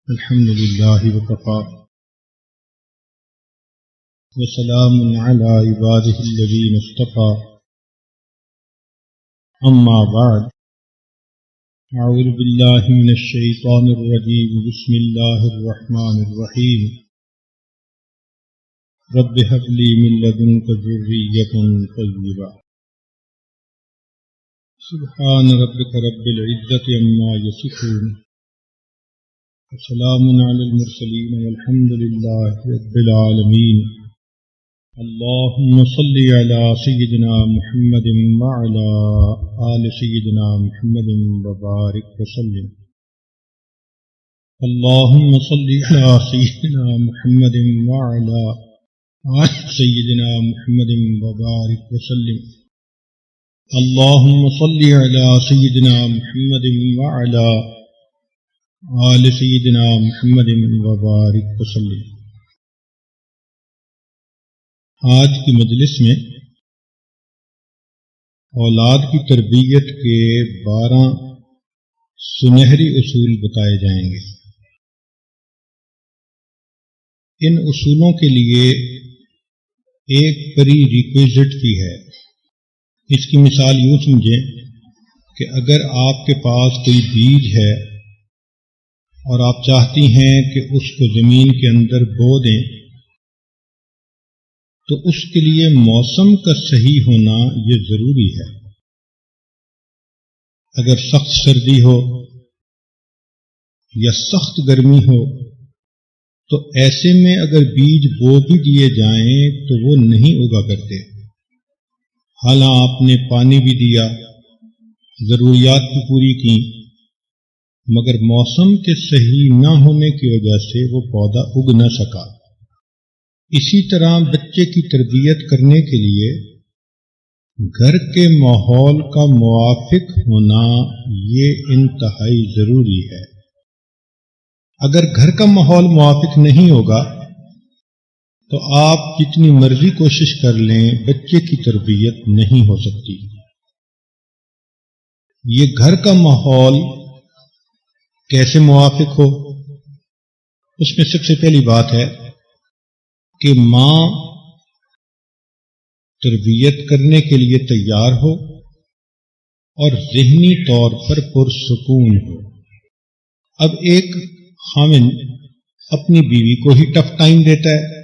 الحمد لله وكفى وسلام على عباده الذين اصطفى أما بعد أعوذ بالله من الشيطان الرجيم بسم الله الرحمن الرحيم رب هب لي من لدنك ذرية طيبة سبحان ربك رب العزة عما يصفون وسلام على المرسلين والحمد لله رب العالمين اللهم صل على سيدنا محمد وعلى آل سيدنا محمد وبارك وسلم اللهم صل على سيدنا محمد وعلى آل سيدنا محمد وبارك وسلم اللهم صل على سيدنا محمد وعلى آل سیدنا محمد وبارک وسلم۔ آج کی مجلس میں اولاد کی تربیت کے 12 سنہری اصول بتائے جائیں گے۔ ان اصولوں کے لیے ایک پری ریکویزٹ بھی ہے۔ اس کی مثال یوں سمجھیں کہ اگر آپ کے پاس کوئی بیج ہے اور آپ چاہتی ہیں کہ اس کو زمین کے اندر بو دیں تو اس کے لیے موسم کا صحیح ہونا یہ ضروری ہے۔ اگر سخت سردی ہو یا سخت گرمی ہو تو ایسے میں اگر بیج بو بھی دیے جائیں تو وہ نہیں اگا کرتے۔ حالانکہ آپ نے پانی بھی دیا، ضروریات بھی پوری کی، مگر موسم کے صحیح نہ ہونے کی وجہ سے وہ پودا اگ نہ سکا۔ اسی طرح بچے کی تربیت کرنے کے لیے گھر کے ماحول کا موافق ہونا یہ انتہائی ضروری ہے۔ اگر گھر کا ماحول موافق نہیں ہوگا تو آپ جتنی مرضی کوشش کر لیں بچے کی تربیت نہیں ہو سکتی۔ یہ گھر کا ماحول کیسے موافق ہو؟ اس میں سب سے پہلی بات ہے کہ ماں تربیت کرنے کے لیے تیار ہو اور ذہنی طور پر پرسکون ہو۔ اب ایک خاوند اپنی بیوی کو ہی ٹف ٹائم دیتا ہے،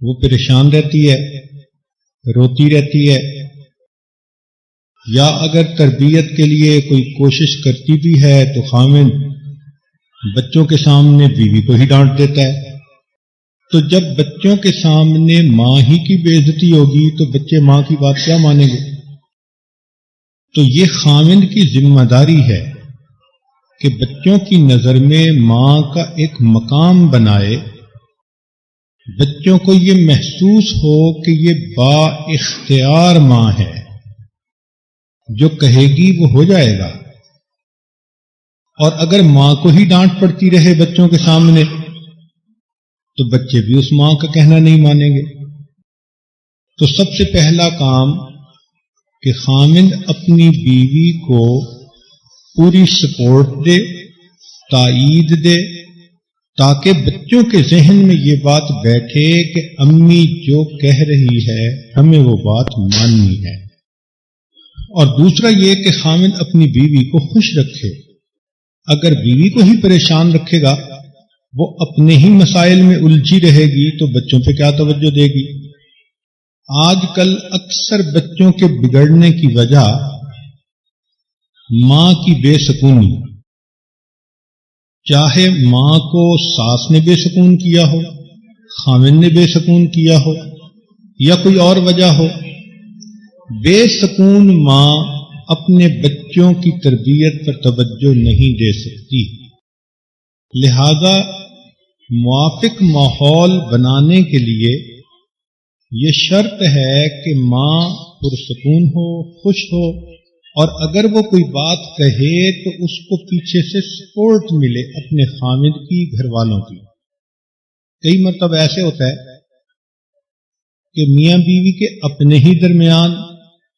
وہ پریشان رہتی ہے، روتی رہتی ہے، یا اگر تربیت کے لیے کوئی کوشش کرتی بھی ہے تو خاوند بچوں کے سامنے بیوی کو ہی ڈانٹ دیتا ہے۔ تو جب بچوں کے سامنے ماں ہی کی بے عزتی ہوگی تو بچے ماں کی بات کیا مانیں گے؟ تو یہ خاوند کی ذمہ داری ہے کہ بچوں کی نظر میں ماں کا ایک مقام بنائے، بچوں کو یہ محسوس ہو کہ یہ با اختیار ماں ہے، جو کہے گی وہ ہو جائے گا۔ اور اگر ماں کو ہی ڈانٹ پڑتی رہے بچوں کے سامنے تو بچے بھی اس ماں کا کہنا نہیں مانیں گے۔ تو سب سے پہلا کام کہ خاوند اپنی بیوی کو پوری سپورٹ دے، تائید دے، تاکہ بچوں کے ذہن میں یہ بات بیٹھے کہ امی جو کہہ رہی ہے ہمیں وہ بات ماننی ہے۔ اور دوسرا یہ کہ خاوند اپنی بیوی کو خوش رکھے۔ اگر بیوی کو ہی پریشان رکھے گا، وہ اپنے ہی مسائل میں الجھی رہے گی تو بچوں پہ کیا توجہ دے گی؟ آج کل اکثر بچوں کے بگڑنے کی وجہ ماں کی بے سکونی، چاہے ماں کو ساس نے بے سکون کیا ہو، خاوند نے بے سکون کیا ہو، یا کوئی اور وجہ ہو، بے سکون ماں اپنے بچوں کی تربیت پر توجہ نہیں دے سکتی۔ لہذا موافق ماحول بنانے کے لیے یہ شرط ہے کہ ماں پرسکون ہو، خوش ہو، اور اگر وہ کوئی بات کہے تو اس کو پیچھے سے سپورٹ ملے اپنے خاوند کی، گھر والوں کی۔ کئی مرتبہ ایسے ہوتا ہے کہ میاں بیوی کے اپنے ہی درمیان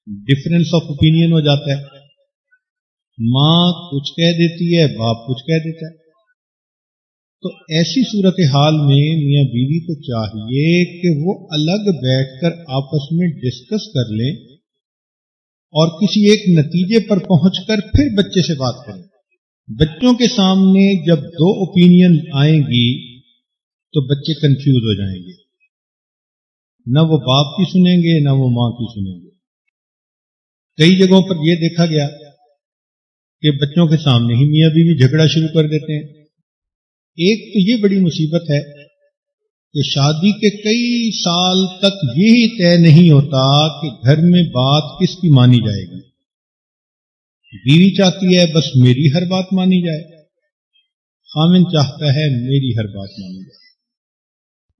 ڈفرینس آف اوپینین ہو جاتا ہے، ماں کچھ کہہ دیتی ہے، باپ کچھ کہہ دیتا ہے۔ تو ایسی صورتحال میں میاں بیوی کو چاہیے کہ وہ الگ بیٹھ کر آپس میں ڈسکس کر لیں اور کسی ایک نتیجے پر پہنچ کر پھر بچے سے بات کریں. بچوں کے سامنے جب دو اوپینین آئیں گی تو بچے کنفیوز ہو جائیں گے، نہ وہ باپ کی سنیں گے نہ وہ ماں کی سنیں گے. کئی جگہوں پر یہ دیکھا گیا کہ بچوں کے سامنے ہی میاں بیوی جھگڑا شروع کر دیتے ہیں. ایک تو یہ بڑی مصیبت ہے کہ شادی کے کئی سال تک یہی طے نہیں ہوتا کہ گھر میں بات کس کی مانی جائے گی. بیوی چاہتی ہے بس میری ہر بات مانی جائے، خامن چاہتا ہے میری ہر بات مانی جائے.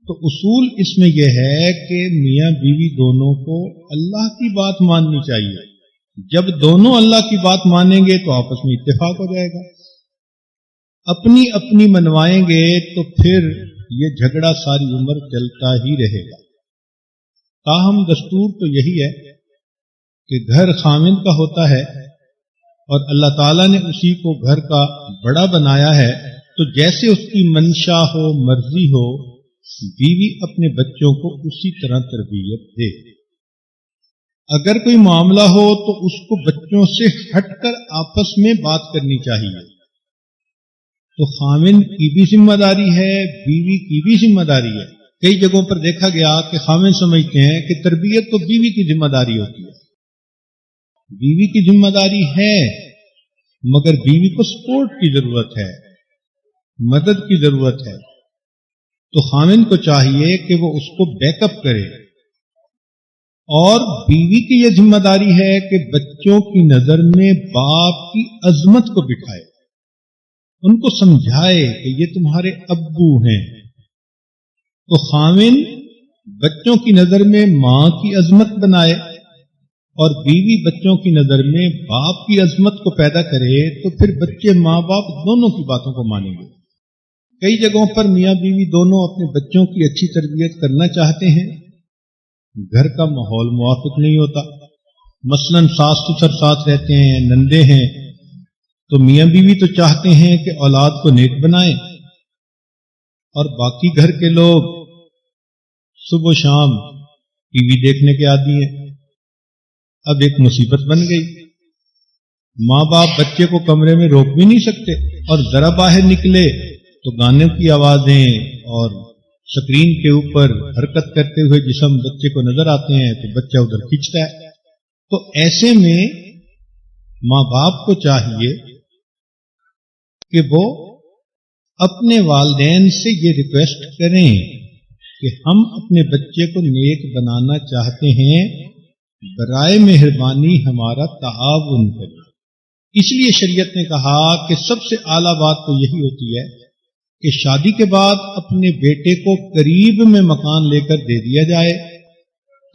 تو اصول اس میں یہ ہے کہ میاں بیوی دونوں کو اللہ کی بات ماننی چاہیے. جب دونوں اللہ کی بات مانیں گے تو آپس میں اتفاق ہو جائے گا. اپنی اپنی منوائیں گے تو پھر یہ جھگڑا ساری عمر چلتا ہی رہے گا. تاہم دستور تو یہی ہے کہ گھر خامن کا ہوتا ہے اور اللہ تعالیٰ نے اسی کو گھر کا بڑا بنایا ہے، تو جیسے اس کی منشا ہو، مرضی ہو، بیوی اپنے بچوں کو اسی طرح تربیت دے. اگر کوئی معاملہ ہو تو اس کو بچوں سے ہٹ کر آپس میں بات کرنی چاہیے. تو خامن کی بھی ذمہ داری ہے، بیوی کی بھی ذمہ داری ہے. کئی جگہوں پر دیکھا گیا کہ خامن سمجھتے ہیں کہ تربیت تو بیوی کی ذمہ داری ہوتی ہے. بیوی کی ذمہ داری ہے مگر بیوی کو سپورٹ کی ضرورت ہے، مدد کی ضرورت ہے. تو خامن کو چاہیے کہ وہ اس کو بیک اپ کرے، اور بیوی کی یہ ذمہ داری ہے کہ بچوں کی نظر میں باپ کی عظمت کو بٹھائے، ان کو سمجھائے کہ یہ تمہارے ابو ہیں. تو خامن بچوں کی نظر میں ماں کی عظمت بنائے اور بیوی بچوں کی نظر میں باپ کی عظمت کو پیدا کرے، تو پھر بچے ماں باپ دونوں کی باتوں کو مانیں گے. کئی جگہوں پر میاں بیوی دونوں اپنے بچوں کی اچھی تربیت کرنا چاہتے ہیں، گھر کا ماحول موافق نہیں ہوتا. مثلاً ساس سسر ساتھ رہتے ہیں، نندے ہیں، تو میاں بیوی تو چاہتے ہیں کہ اولاد کو نیک بنائیں، اور باقی گھر کے لوگ صبح و شام ٹی وی دیکھنے کے عادی ہیں. اب ایک مصیبت بن گئی، ماں باپ بچے کو کمرے میں روک بھی نہیں سکتے، اور ذرا باہر نکلے تو گانوں کی آوازیں اور سکرین کے اوپر حرکت کرتے ہوئے جسم بچے کو نظر آتے ہیں تو بچہ ادھر کھینچتا ہے. تو ایسے میں ماں باپ کو چاہیے کہ وہ اپنے والدین سے یہ ریکویسٹ کریں کہ ہم اپنے بچے کو نیک بنانا چاہتے ہیں، برائے مہربانی ہمارا تعاون کریں. اس لیے شریعت نے کہا کہ سب سے اعلیٰ بات تو یہی ہوتی ہے کہ شادی کے بعد اپنے بیٹے کو قریب میں مکان لے کر دے دیا جائے،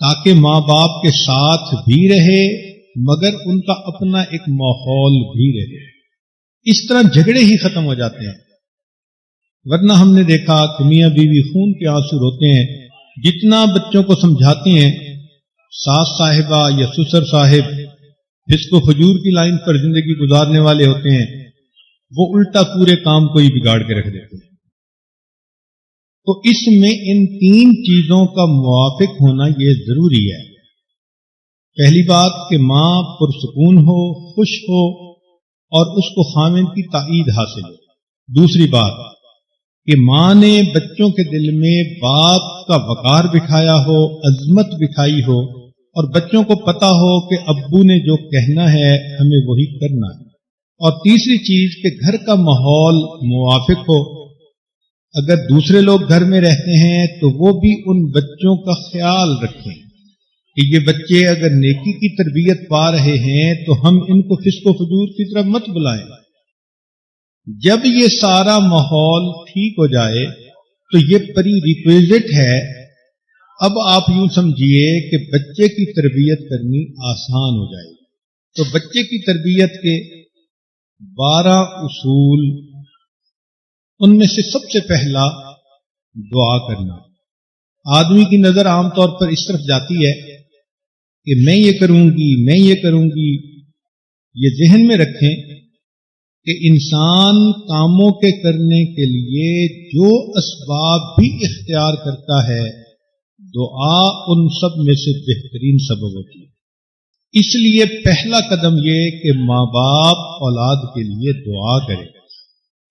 تاکہ ماں باپ کے ساتھ بھی رہے مگر ان کا اپنا ایک ماحول بھی رہے. اس طرح جھگڑے ہی ختم ہو جاتے ہیں. ورنہ ہم نے دیکھا کہ میاں بیوی خون کے آنسو روتے ہیں، جتنا بچوں کو سمجھاتے ہیں، ساس صاحبہ یا سسر صاحب فسق و فجور کی لائن پر زندگی گزارنے والے ہوتے ہیں، وہ الٹا پورے کام کو ہی بگاڑ کے رکھ دیتے ہیں. تو اس میں ان تین چیزوں کا موافق ہونا یہ ضروری ہے. پہلی بات کہ ماں پرسکون ہو، خوش ہو اور اس کو خامن کی تائید حاصل ہو. دوسری بات کہ ماں نے بچوں کے دل میں باپ کا وقار بٹھایا ہو، عظمت بٹھائی ہو، اور بچوں کو پتا ہو کہ ابو نے جو کہنا ہے ہمیں وہی کرنا ہے. اور تیسری چیز کہ گھر کا ماحول موافق ہو. اگر دوسرے لوگ گھر میں رہتے ہیں تو وہ بھی ان بچوں کا خیال رکھیں کہ یہ بچے اگر نیکی کی تربیت پا رہے ہیں تو ہم ان کو فسق و فجور کی طرف مت بلائیں. جب یہ سارا ماحول ٹھیک ہو جائے تو یہ پری ریکویزٹ ہے. اب آپ یوں سمجھیے کہ بچے کی تربیت کرنی آسان ہو جائے گی. تو بچے کی تربیت کے 12 اصول، ان میں سے سب سے پہلا دعا کرنا. آدمی کی نظر عام طور پر اس طرف جاتی ہے کہ میں یہ کروں گی، میں یہ کروں گی. یہ ذہن میں رکھیں کہ انسان کاموں کے کرنے کے لیے جو اسباب بھی اختیار کرتا ہے، دعا ان سب میں سے بہترین سبب ہوتی ہے۔ اس لیے پہلا قدم یہ کہ ماں باپ اولاد کے لیے دعا کرے،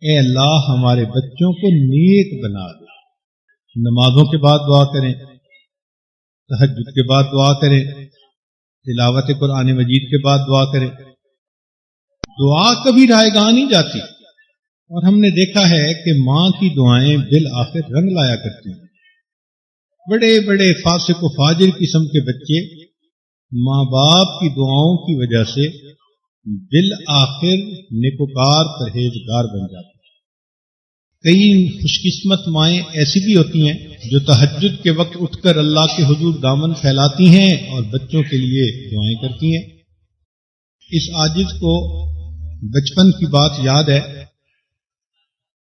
اے اللہ ہمارے بچوں کو نیک بنا دے۔ نمازوں کے بعد دعا کریں، تہجد کے بعد دعا کریں، تلاوت قرآن مجید کے بعد دعا کریں۔ دعا کبھی رائے گاہ نہیں جاتی، اور ہم نے دیکھا ہے کہ ماں کی دعائیں بالآخر رنگ لایا کرتی ہیں۔ بڑے بڑے فاسق و فاجر قسم کے بچے ماں باپ کی دعاؤں کی وجہ سے بالآخر نیکوکار پرہیزگار بن جاتے ہیں۔ کئی خوش قسمت مائیں ایسی بھی ہوتی ہیں جو تہجد کے وقت اٹھ کر اللہ کے حضور دامن پھیلاتی ہیں اور بچوں کے لیے دعائیں کرتی ہیں۔ اس عاجز کو بچپن کی بات یاد ہے۔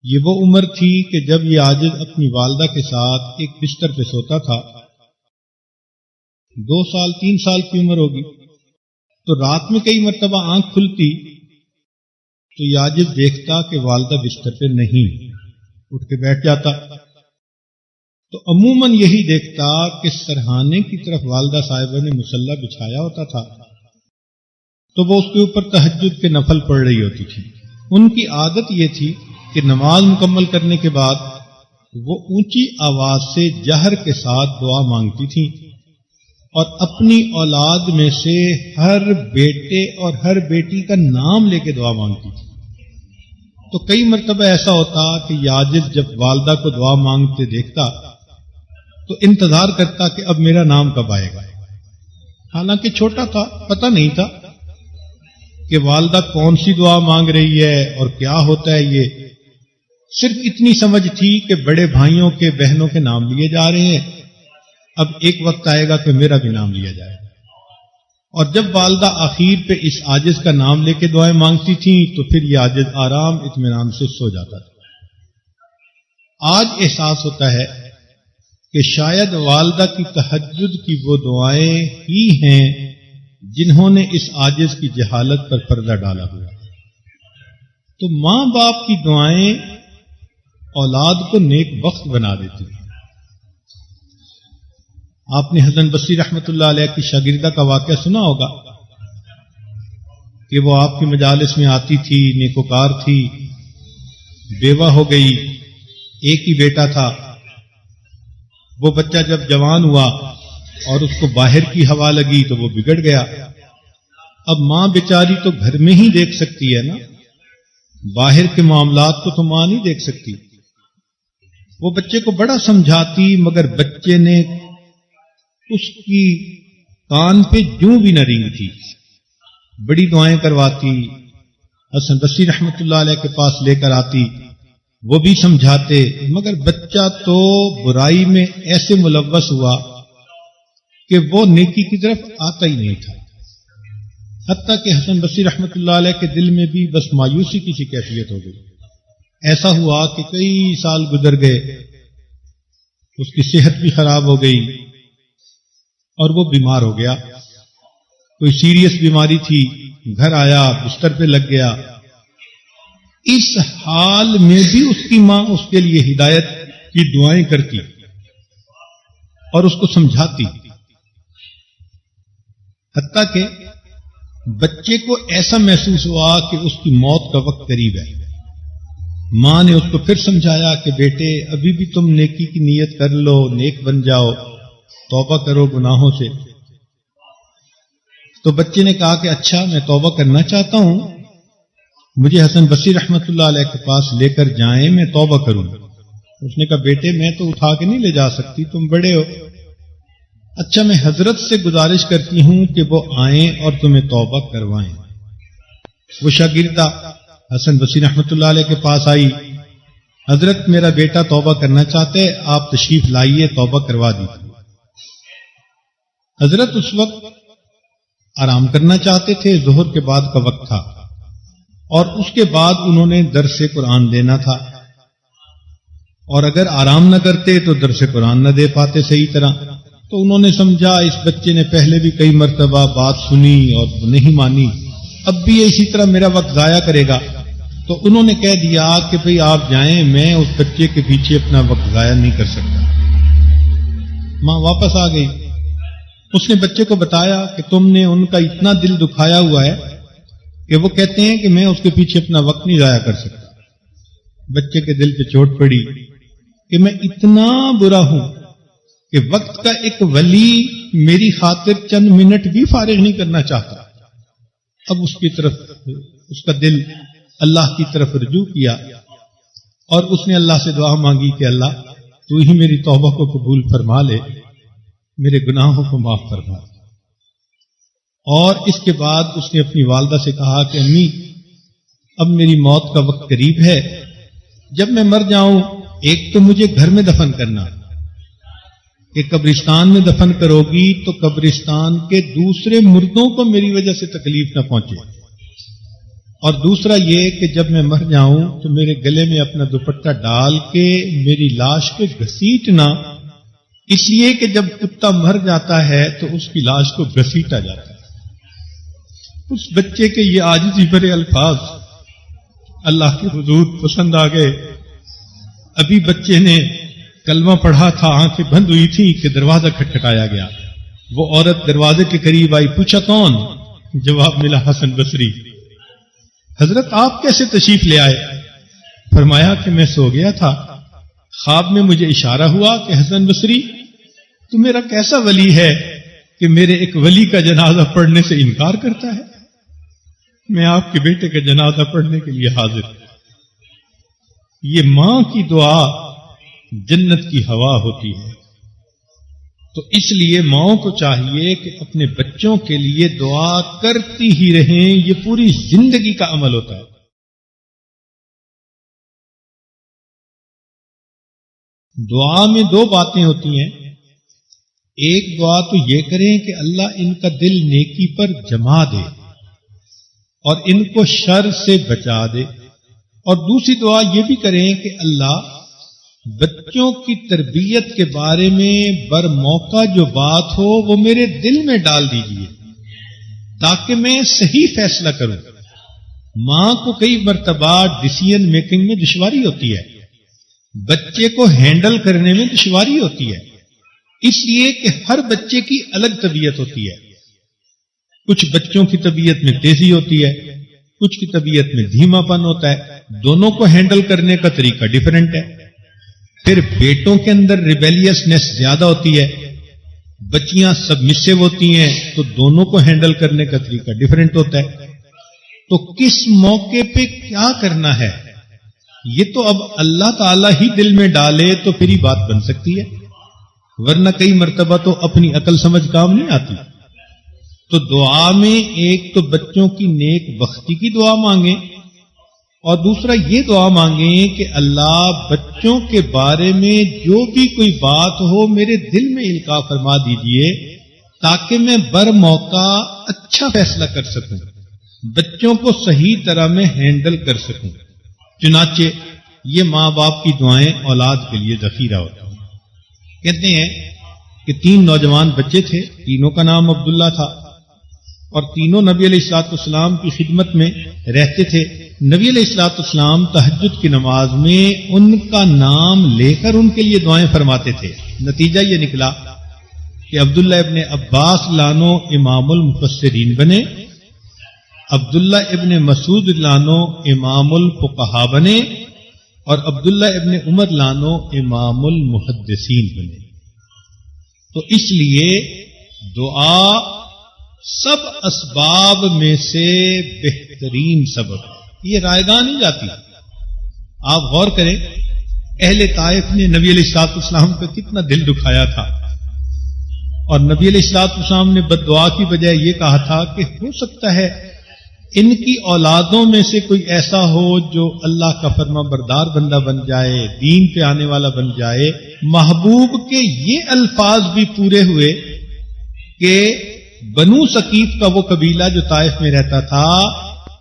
یہ وہ عمر تھی کہ جب یہ عاجز اپنی والدہ کے ساتھ ایک بستر پہ سوتا تھا۔ 2 سال 3 سال کی عمر ہوگی، تو رات میں کئی مرتبہ آنکھ کھلتی تو یہ عاجز دیکھتا کہ والدہ بستر پہ نہیں، اٹھ کے بیٹھ جاتا۔ تو عموماً یہی دیکھتا کہ سرہانے کی طرف والدہ صاحبہ نے مصلی بچھایا ہوتا تھا، تو وہ اس کے اوپر تہجد کے نفل پڑھ رہی ہوتی تھی۔ ان کی عادت یہ تھی کہ نماز مکمل کرنے کے بعد وہ اونچی آواز سے جہر کے ساتھ دعا مانگتی تھی، اور اپنی اولاد میں سے ہر بیٹے اور ہر بیٹی کا نام لے کے دعا مانگتی تھی۔ تو کئی مرتبہ ایسا ہوتا کہ یہ عاجز جب والدہ کو دعا مانگتے دیکھتا تو انتظار کرتا کہ اب میرا نام کب آئے گا۔ حالانکہ چھوٹا تھا، پتہ نہیں تھا کہ والدہ کون سی دعا مانگ رہی ہے اور کیا ہوتا ہے۔ یہ صرف اتنی سمجھ تھی کہ بڑے بھائیوں کے بہنوں کے نام لیے جا رہے ہیں، اب ایک وقت آئے گا کہ میرا بھی نام لیا جائے۔ اور جب والدہ آخر پہ اس عاجز کا نام لے کے دعائیں مانگتی تھیں تو پھر یہ عاجز آرام اطمینان سے سو جاتا تھا۔ آج احساس ہوتا ہے کہ شاید والدہ کی تہجد کی وہ دعائیں ہی ہیں جنہوں نے اس عاجز کی جہالت پر پردہ ڈالا ہوا۔ تو ماں باپ کی دعائیں اولاد کو نیک بخت بنا دیتی ہیں۔ آپ نے حسن بصری رحمۃ اللہ علیہ کی شاگردہ کا واقعہ سنا ہوگا کہ وہ آپ کی مجالس میں آتی تھی، نیکوکار تھی، بیوہ ہو گئی، ایک ہی بیٹا تھا۔ وہ بچہ جب جوان ہوا اور اس کو باہر کی ہوا لگی تو وہ بگڑ گیا۔ اب ماں بیچاری تو گھر میں ہی دیکھ سکتی ہے نا، باہر کے معاملات کو تو ماں نہیں دیکھ سکتی۔ وہ بچے کو بڑا سمجھاتی، مگر بچے نے اس کی کان پہ جوں بھی نہ رینگتی۔ بڑی دعائیں کرواتی، حسن بصری رحمۃ اللہ علیہ کے پاس لے کر آتی، وہ بھی سمجھاتے، مگر بچہ تو برائی میں ایسے ملوث ہوا کہ وہ نیکی کی طرف آتا ہی نہیں تھا۔ حتیٰ کہ حسن بصری رحمۃ اللہ علیہ کے دل میں بھی بس مایوسی کی سی کیفیت ہو گئی۔ ایسا ہوا کہ کئی سال گزر گئے، اس کی صحت بھی خراب ہو گئی اور وہ بیمار ہو گیا۔ کوئی سیریس بیماری تھی، گھر آیا، بستر پہ لگ گیا۔ اس حال میں بھی اس کی ماں اس کے لیے ہدایت کی دعائیں کرتی اور اس کو سمجھاتی، حتیٰ کہ بچے کو ایسا محسوس ہوا کہ اس کی موت کا وقت قریب ہے۔ ماں نے اس کو پھر سمجھایا کہ بیٹے ابھی بھی تم نیکی کی نیت کر لو، نیک بن جاؤ، توبہ کرو گناہوں سے۔ تو بچے نے کہا کہ اچھا میں توبہ کرنا چاہتا ہوں، مجھے حسن بصری رحمۃ اللہ علیہ کے پاس لے کر جائیں، میں توبہ کروں۔ اس نے کہا بیٹے میں تو اٹھا کے نہیں لے جا سکتی، تم بڑے ہو۔ اچھا میں حضرت سے گزارش کرتی ہوں کہ وہ آئیں اور تمہیں توبہ کروائیں۔ وہ شاگردہ حسن بصری رحمۃ اللہ علیہ کے پاس آئی، حضرت میرا بیٹا توبہ کرنا چاہتے، آپ تشریف لائیے، توبہ کروا دیجیے۔ حضرت اس وقت آرام کرنا چاہتے تھے، ظہر کے بعد کا وقت تھا، اور اس کے بعد انہوں نے درس قرآن دینا تھا، اور اگر آرام نہ کرتے تو درس قرآن نہ دے پاتے صحیح طرح۔ تو انہوں نے سمجھا اس بچے نے پہلے بھی کئی مرتبہ بات سنی اور نہیں مانی، اب بھی اسی طرح میرا وقت ضائع کرے گا، تو انہوں نے کہہ دیا کہ بھئی آپ جائیں، میں اس بچے کے پیچھے اپنا وقت ضائع نہیں کر سکتا۔ ماں واپس آ گئی، اس نے بچے کو بتایا کہ تم نے ان کا اتنا دل دکھایا ہوا ہے کہ وہ کہتے ہیں کہ میں اس کے پیچھے اپنا وقت نہیں ضائع کر سکتا۔ بچے کے دل پہ چوٹ پڑی کہ میں اتنا برا ہوں کہ وقت کا ایک ولی میری خاطر چند منٹ بھی فارغ نہیں کرنا چاہتا۔ اب اس کی طرف اس کا دل اللہ کی طرف رجوع کیا اور اس نے اللہ سے دعا مانگی کہ اللہ تو ہی میری توبہ کو قبول فرما لے، میرے گناہوں کو معاف فرما۔ اور اس کے بعد اس نے اپنی والدہ سے کہا کہ امی اب میری موت کا وقت قریب ہے، جب میں مر جاؤں ایک تو مجھے گھر میں دفن کرنا، کہ قبرستان میں دفن کرو گی تو قبرستان کے دوسرے مردوں کو میری وجہ سے تکلیف نہ پہنچے، اور دوسرا یہ کہ جب میں مر جاؤں تو میرے گلے میں اپنا دوپٹہ ڈال کے میری لاش کو گھسیٹنا، اس لیے کہ جب کتا مر جاتا ہے تو اس کی لاش کو گھسیٹا جاتا ہے۔ اس بچے کے یہ عاجزی بھرے الفاظ اللہ کے حضور پسند آ گئے۔ ابھی بچے نے کلمہ پڑھا تھا، آنکھیں بند ہوئی تھی کہ دروازہ کھٹکھٹایا گیا۔ وہ عورت دروازے کے قریب آئی، پوچھا کون؟ جواب ملا حسن بصری۔ حضرت آپ کیسے تشریف لے آئے؟ فرمایا کہ میں سو گیا تھا، خواب میں مجھے اشارہ ہوا کہ حسن بصری تو میرا کیسا ولی ہے کہ میرے ایک ولی کا جنازہ پڑھنے سے انکار کرتا ہے، میں آپ کے بیٹے کا جنازہ پڑھنے کے لیے حاضر ہوں۔ یہ ماں کی دعا جنت کی ہوا ہوتی ہے، تو اس لیے ماؤں کو چاہیے کہ اپنے بچوں کے لیے دعا کرتی ہی رہیں، یہ پوری زندگی کا عمل ہوتا ہے۔ دعا میں دو باتیں ہوتی ہیں، ایک دعا تو یہ کریں کہ اللہ ان کا دل نیکی پر جما دے اور ان کو شر سے بچا دے، اور دوسری دعا یہ بھی کریں کہ اللہ بچوں کی تربیت کے بارے میں برموقع جو بات ہو وہ میرے دل میں ڈال دیجئے تاکہ میں صحیح فیصلہ کروں۔ ماں کو کئی مرتبہ ڈیسیژن میکنگ میں دشواری ہوتی ہے، بچے کو ہینڈل کرنے میں دشواری ہوتی ہے، اس لیے کہ ہر بچے کی الگ طبیعت ہوتی ہے۔ کچھ بچوں کی طبیعت میں تیزی ہوتی ہے، کچھ کی طبیعت میں دھیما پن ہوتا ہے، دونوں کو ہینڈل کرنے کا طریقہ ڈیفرنٹ ہے۔ پھر بیٹوں کے اندر ریبیلیسنس زیادہ ہوتی ہے، بچیاں سبمسو ہوتی ہیں، تو دونوں کو ہینڈل کرنے کا طریقہ ڈیفرنٹ ہوتا ہے۔ تو کس موقع پہ کیا کرنا ہے یہ تو اب اللہ تعالی ہی دل میں ڈالے تو پھر ہی بات بن سکتی ہے، ورنہ کئی مرتبہ تو اپنی عقل سمجھ کام نہیں آتی۔ تو دعا میں ایک تو بچوں کی نیک بختی کی دعا مانگیں، اور دوسرا یہ دعا مانگیں کہ اللہ بچوں کے بارے میں جو بھی کوئی بات ہو میرے دل میں القاء فرما دیجئے تاکہ میں برموقع اچھا فیصلہ کر سکوں، بچوں کو صحیح طرح میں ہینڈل کر سکوں۔ چنانچہ یہ ماں باپ کی دعائیں اولاد کے لیے ذخیرہ ہوتی ہیں۔ کہتے ہیں کہ 3 نوجوان بچے تھے، تینوں کا نام عبداللہ تھا، اور تینوں نبی علیہ الصلوۃ والسلام کی خدمت میں رہتے تھے۔ نبی علیہ الصلوۃ والسلام تہجد کی نماز میں ان کا نام لے کر ان کے لیے دعائیں فرماتے تھے۔ نتیجہ یہ نکلا کہ عبداللہ ابن عباس لانو امام المفسرین بنے، عبداللہ ابن مسعود لانو امام الفقہاء بنے، اور عبداللہ ابن عمر لانو امام المحدثین بنے۔ تو اس لیے دعا سب اسباب میں سے بہترین سبب ہے، یہ رائے گاہ نہیں جاتی۔ آپ غور کریں، اہل طائف نے نبی علیہ الصلوۃ والسلام کا کتنا دل دکھایا تھا، اور نبی علیہ الصلوۃ والسلام نے بد دعا کی بجائے یہ کہا تھا کہ ہو سکتا ہے ان کی اولادوں میں سے کوئی ایسا ہو جو اللہ کا فرما بردار بندہ بن جائے، دین پہ آنے والا بن جائے۔ محبوب کے یہ الفاظ بھی پورے ہوئے کہ بنو ثقیف کا وہ قبیلہ جو طائف میں رہتا تھا،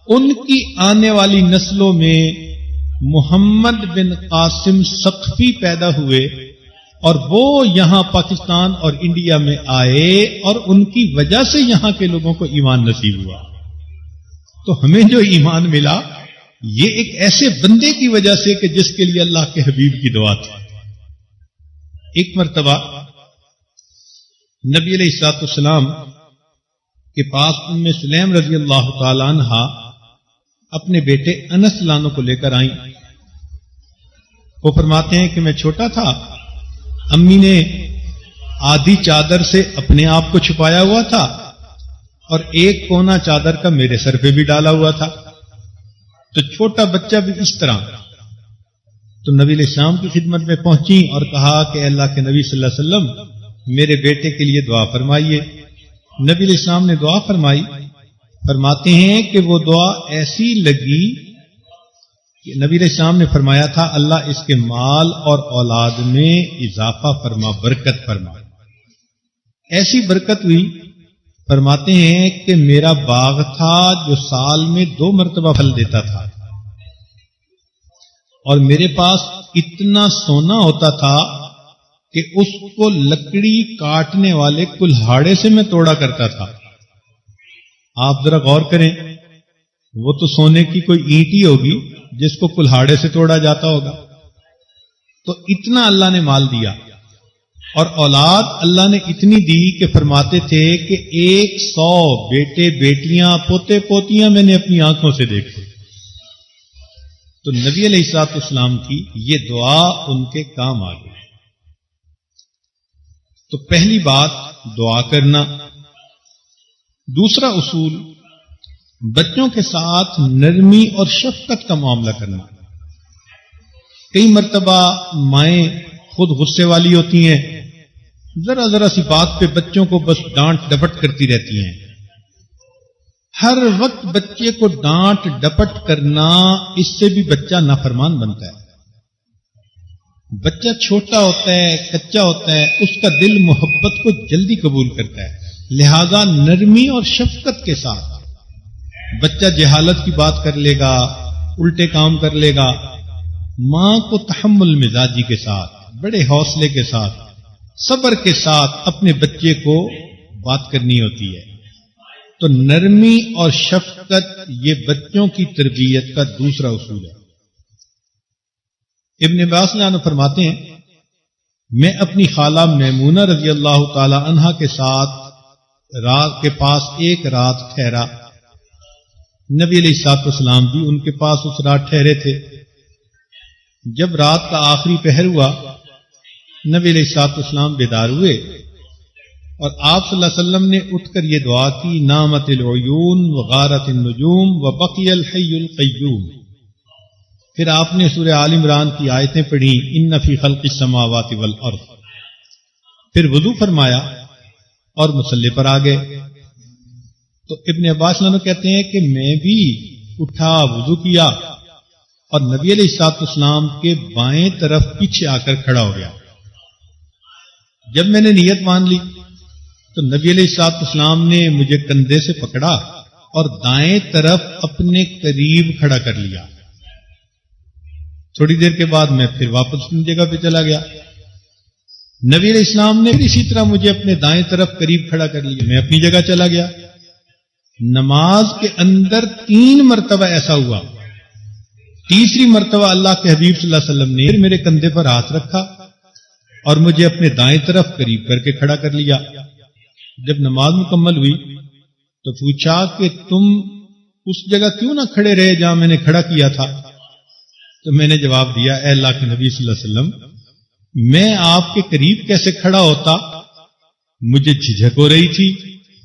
ان کی آنے والی نسلوں میں محمد بن قاسم ثقفی پیدا ہوئے، اور وہ یہاں پاکستان اور انڈیا میں آئے، اور ان کی وجہ سے یہاں کے لوگوں کو ایمان نصیب ہوا۔ تو ہمیں جو ایمان ملا یہ ایک ایسے بندے کی وجہ سے کہ جس کے لیے اللہ کے حبیب کی دعا تھی. ایک مرتبہ نبی علیہ الصلوۃ والسلام کے پاس ام سلیم رضی اللہ تعالی عنہا اپنے بیٹے انس لانو کو لے کر آئیں. وہ فرماتے ہیں کہ میں چھوٹا تھا، امی نے آدھی چادر سے اپنے آپ کو چھپایا ہوا تھا اور ایک کونا چادر کا میرے سر پہ بھی ڈالا ہوا تھا، تو چھوٹا بچہ بھی اس طرح. تو نبی علیہ السلام کی خدمت میں پہنچی اور کہا کہ اللہ کے نبی صلی اللہ علیہ وسلم میرے بیٹے کے لیے دعا فرمائیے. نبی علیہ السلام نے دعا فرمائی. فرماتے ہیں کہ وہ دعا ایسی لگی کہ نبی علیہ السلام نے فرمایا تھا اللہ اس کے مال اور اولاد میں اضافہ فرما، برکت فرما. ایسی برکت ہوئی، فرماتے ہیں کہ میرا باغ تھا جو سال میں 2 مرتبہ پھل دیتا تھا، اور میرے پاس اتنا سونا ہوتا تھا کہ اس کو لکڑی کاٹنے والے کلہاڑے سے میں توڑا کرتا تھا. آپ ذرا غور کریں، وہ تو سونے کی کوئی اینٹ ہی ہوگی جس کو کلہاڑے سے توڑا جاتا ہوگا. تو اتنا اللہ نے مال دیا، اور اولاد اللہ نے اتنی دی کہ فرماتے تھے کہ 100 بیٹے بیٹیاں پوتے پوتیاں میں نے اپنی آنکھوں سے دیکھے. تو نبی علیہ الصلوۃ والسلام کی یہ دعا ان کے کام آ گئی. تو پہلی بات دعا کرنا. دوسرا اصول بچوں کے ساتھ نرمی اور شفقت کا معاملہ کرنا. کئی مرتبہ مائیں خود غصے والی ہوتی ہیں، ذرا ذرا سی بات پہ بچوں کو بس ڈانٹ ڈپٹ کرتی رہتی ہیں. ہر وقت بچے کو ڈانٹ ڈپٹ کرنا، اس سے بھی بچہ نافرمان بنتا ہے. بچہ چھوٹا ہوتا ہے، کچا ہوتا ہے، اس کا دل محبت کو جلدی قبول کرتا ہے. لہذا نرمی اور شفقت کے ساتھ. بچہ جہالت کی بات کر لے گا، الٹے کام کر لے گا، ماں کو تحمل مزاجی کے ساتھ، بڑے حوصلے کے ساتھ، صبر کے ساتھ اپنے بچے کو بات کرنی ہوتی ہے. تو نرمی اور شفقت یہ بچوں کی تربیت کا دوسرا اصول ہے. ابن عباس عنہ فرماتے ہیں میں اپنی خالہ میمونہ رضی اللہ تعالی عنہا کے ساتھ رات کے پاس ایک رات ٹھہرا. نبی علیہ الصلوۃ والسلام بھی ان کے پاس اس رات ٹھہرے تھے. جب رات کا آخری پہر ہوا، نبی علیہ الصلوۃ والسلام بیدار ہوئے اور آپ صلی اللہ علیہ وسلم نے اٹھ کر یہ دعا کی، نامت العیون وغارت النجوم وبقی الحی القیوم. پھر آپ نے سورہ آل عمران کی آیتیں پڑھی، ان فی خلق السماوات والارض. پھر وضو فرمایا اور مصلی پر آ گئے. تو ابن عباس عنہ کہتے ہیں کہ میں بھی اٹھا، وضو کیا اور نبی علیہ الصلوۃ والسلام کے بائیں طرف پیچھے آ کر کھڑا ہو گیا. جب میں نے نیت مان لی تو نبی علیہ الصلوۃ والسلام نے مجھے کندھے سے پکڑا اور دائیں طرف اپنے قریب کھڑا کر لیا. تھوڑی دیر کے بعد میں پھر واپس اپنی جگہ پہ چلا گیا. نبی علیہ السلام نے اسی طرح مجھے اپنے دائیں طرف قریب کھڑا کر لیا، میں اپنی جگہ چلا گیا. نماز کے اندر 3 مرتبہ ایسا ہوا. تیسری مرتبہ اللہ کے حبیب صلی اللہ علیہ وسلم نے میرے کندھے پر ہاتھ رکھا اور مجھے اپنے دائیں طرف قریب کر کے کھڑا کر لیا. جب نماز مکمل ہوئی تو پوچھا کہ تم اس جگہ کیوں نہ کھڑے رہے جہاں میں نے کھڑا کیا تھا؟ تو میں نے جواب دیا، اے اللہ کے نبی صلی اللہ علیہ وسلم، میں آپ کے قریب کیسے کھڑا ہوتا؟ مجھے جھجک ہو رہی تھی،